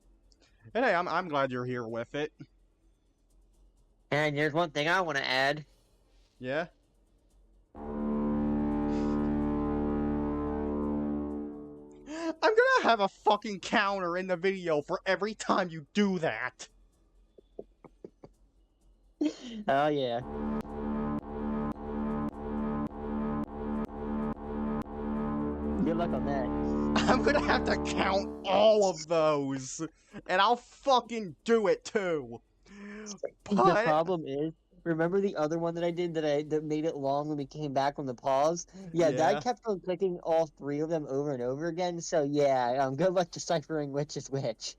And hey, I'm glad you're here with it. And there's one thing I want to add. Yeah? I'm gonna have a fucking counter in the video for every time you do that. Oh yeah. Good luck on that. I'm gonna have to count all of those. And I'll fucking do it too. The But problem is, remember the other one that I did that made it long when we came back from the pause? Yeah, Yeah. I kept on clicking all three of them over and over again. So yeah, good luck deciphering which is which.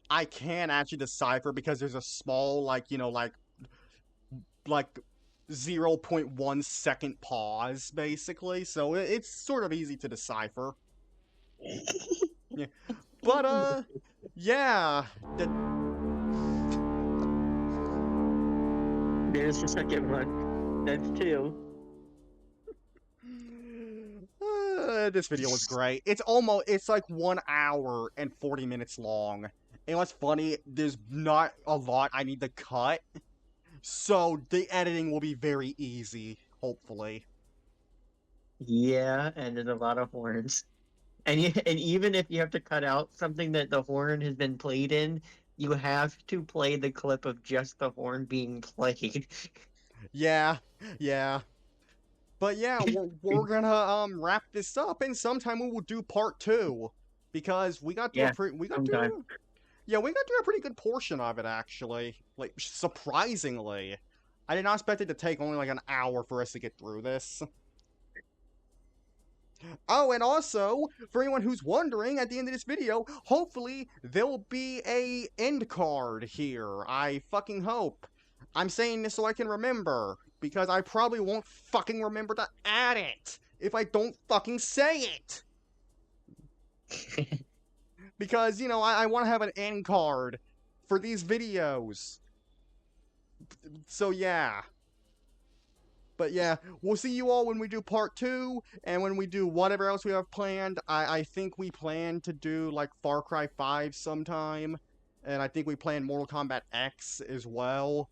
I can actually decipher because there's a small, like 0.1 second pause, basically. So it's sort of easy to decipher. Yeah. But, yeah. There's the second one. That's two. This video was great. It's like 1 hour and 40 minutes long. And what's funny, there's not a lot I need to cut. So the editing will be very easy, hopefully. Yeah, and there's a lot of horns. And even if you have to cut out something that the horn has been played in, you have to play the clip of just the horn being played. Yeah, yeah. But yeah, we're gonna wrap this up, and sometime we will do part 2. Because we got through sometime. Yeah, we got through a pretty good portion of it, actually. Like, surprisingly. I did not expect it to take only like an hour for us to get through this. Oh, and also, for anyone who's wondering, at the end of this video, hopefully there'll be a end card here. I fucking hope. I'm saying this so I can remember, because I probably won't fucking remember to add it if I don't fucking say it. Because, I want to have an end card for these videos. So, yeah. But yeah, we'll see you all when we do part 2, and when we do whatever else we have planned. I think we plan to do, like, Far Cry 5 sometime, and I think we plan Mortal Kombat X as well.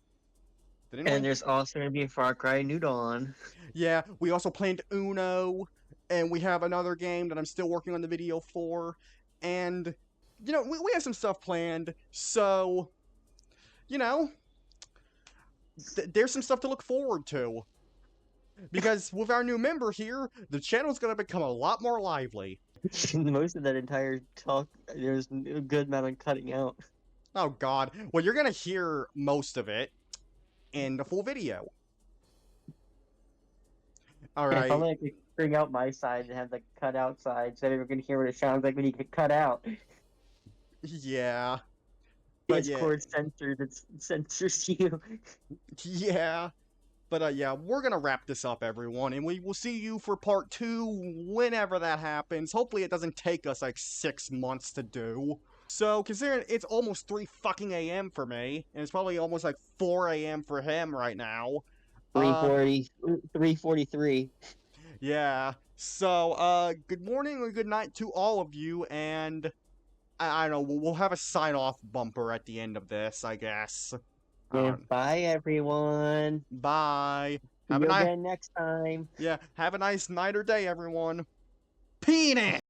And there's also going to be a Far Cry New Dawn. Yeah, we also planned Uno, and we have another game that I'm still working on the video for, and, we have some stuff planned, so, there's some stuff to look forward to. Because with our new member here, the channel's gonna become a lot more lively. Most of that entire talk, there's a good amount of cutting out. Oh god. Well, you're gonna hear most of it in the full video. Alright. If only I could bring out my side and have the cut out side so everyone can hear what it sounds like when you get cut out. Yeah. But yeah. Discord censors you. Yeah. But yeah, we're gonna wrap this up, everyone, and we will see you for part 2 whenever that happens. Hopefully it doesn't take us like 6 months to do. So, considering it's almost 3 fucking a.m. for me, and it's probably almost like 4 a.m. for him right now. 3:43. Yeah. So, good morning or good night to all of you, and I don't know, we'll have a sign-off bumper at the end of this, I guess. Yeah, bye, everyone. Bye. See you again next time. Yeah, have a nice night or day, everyone. Penis!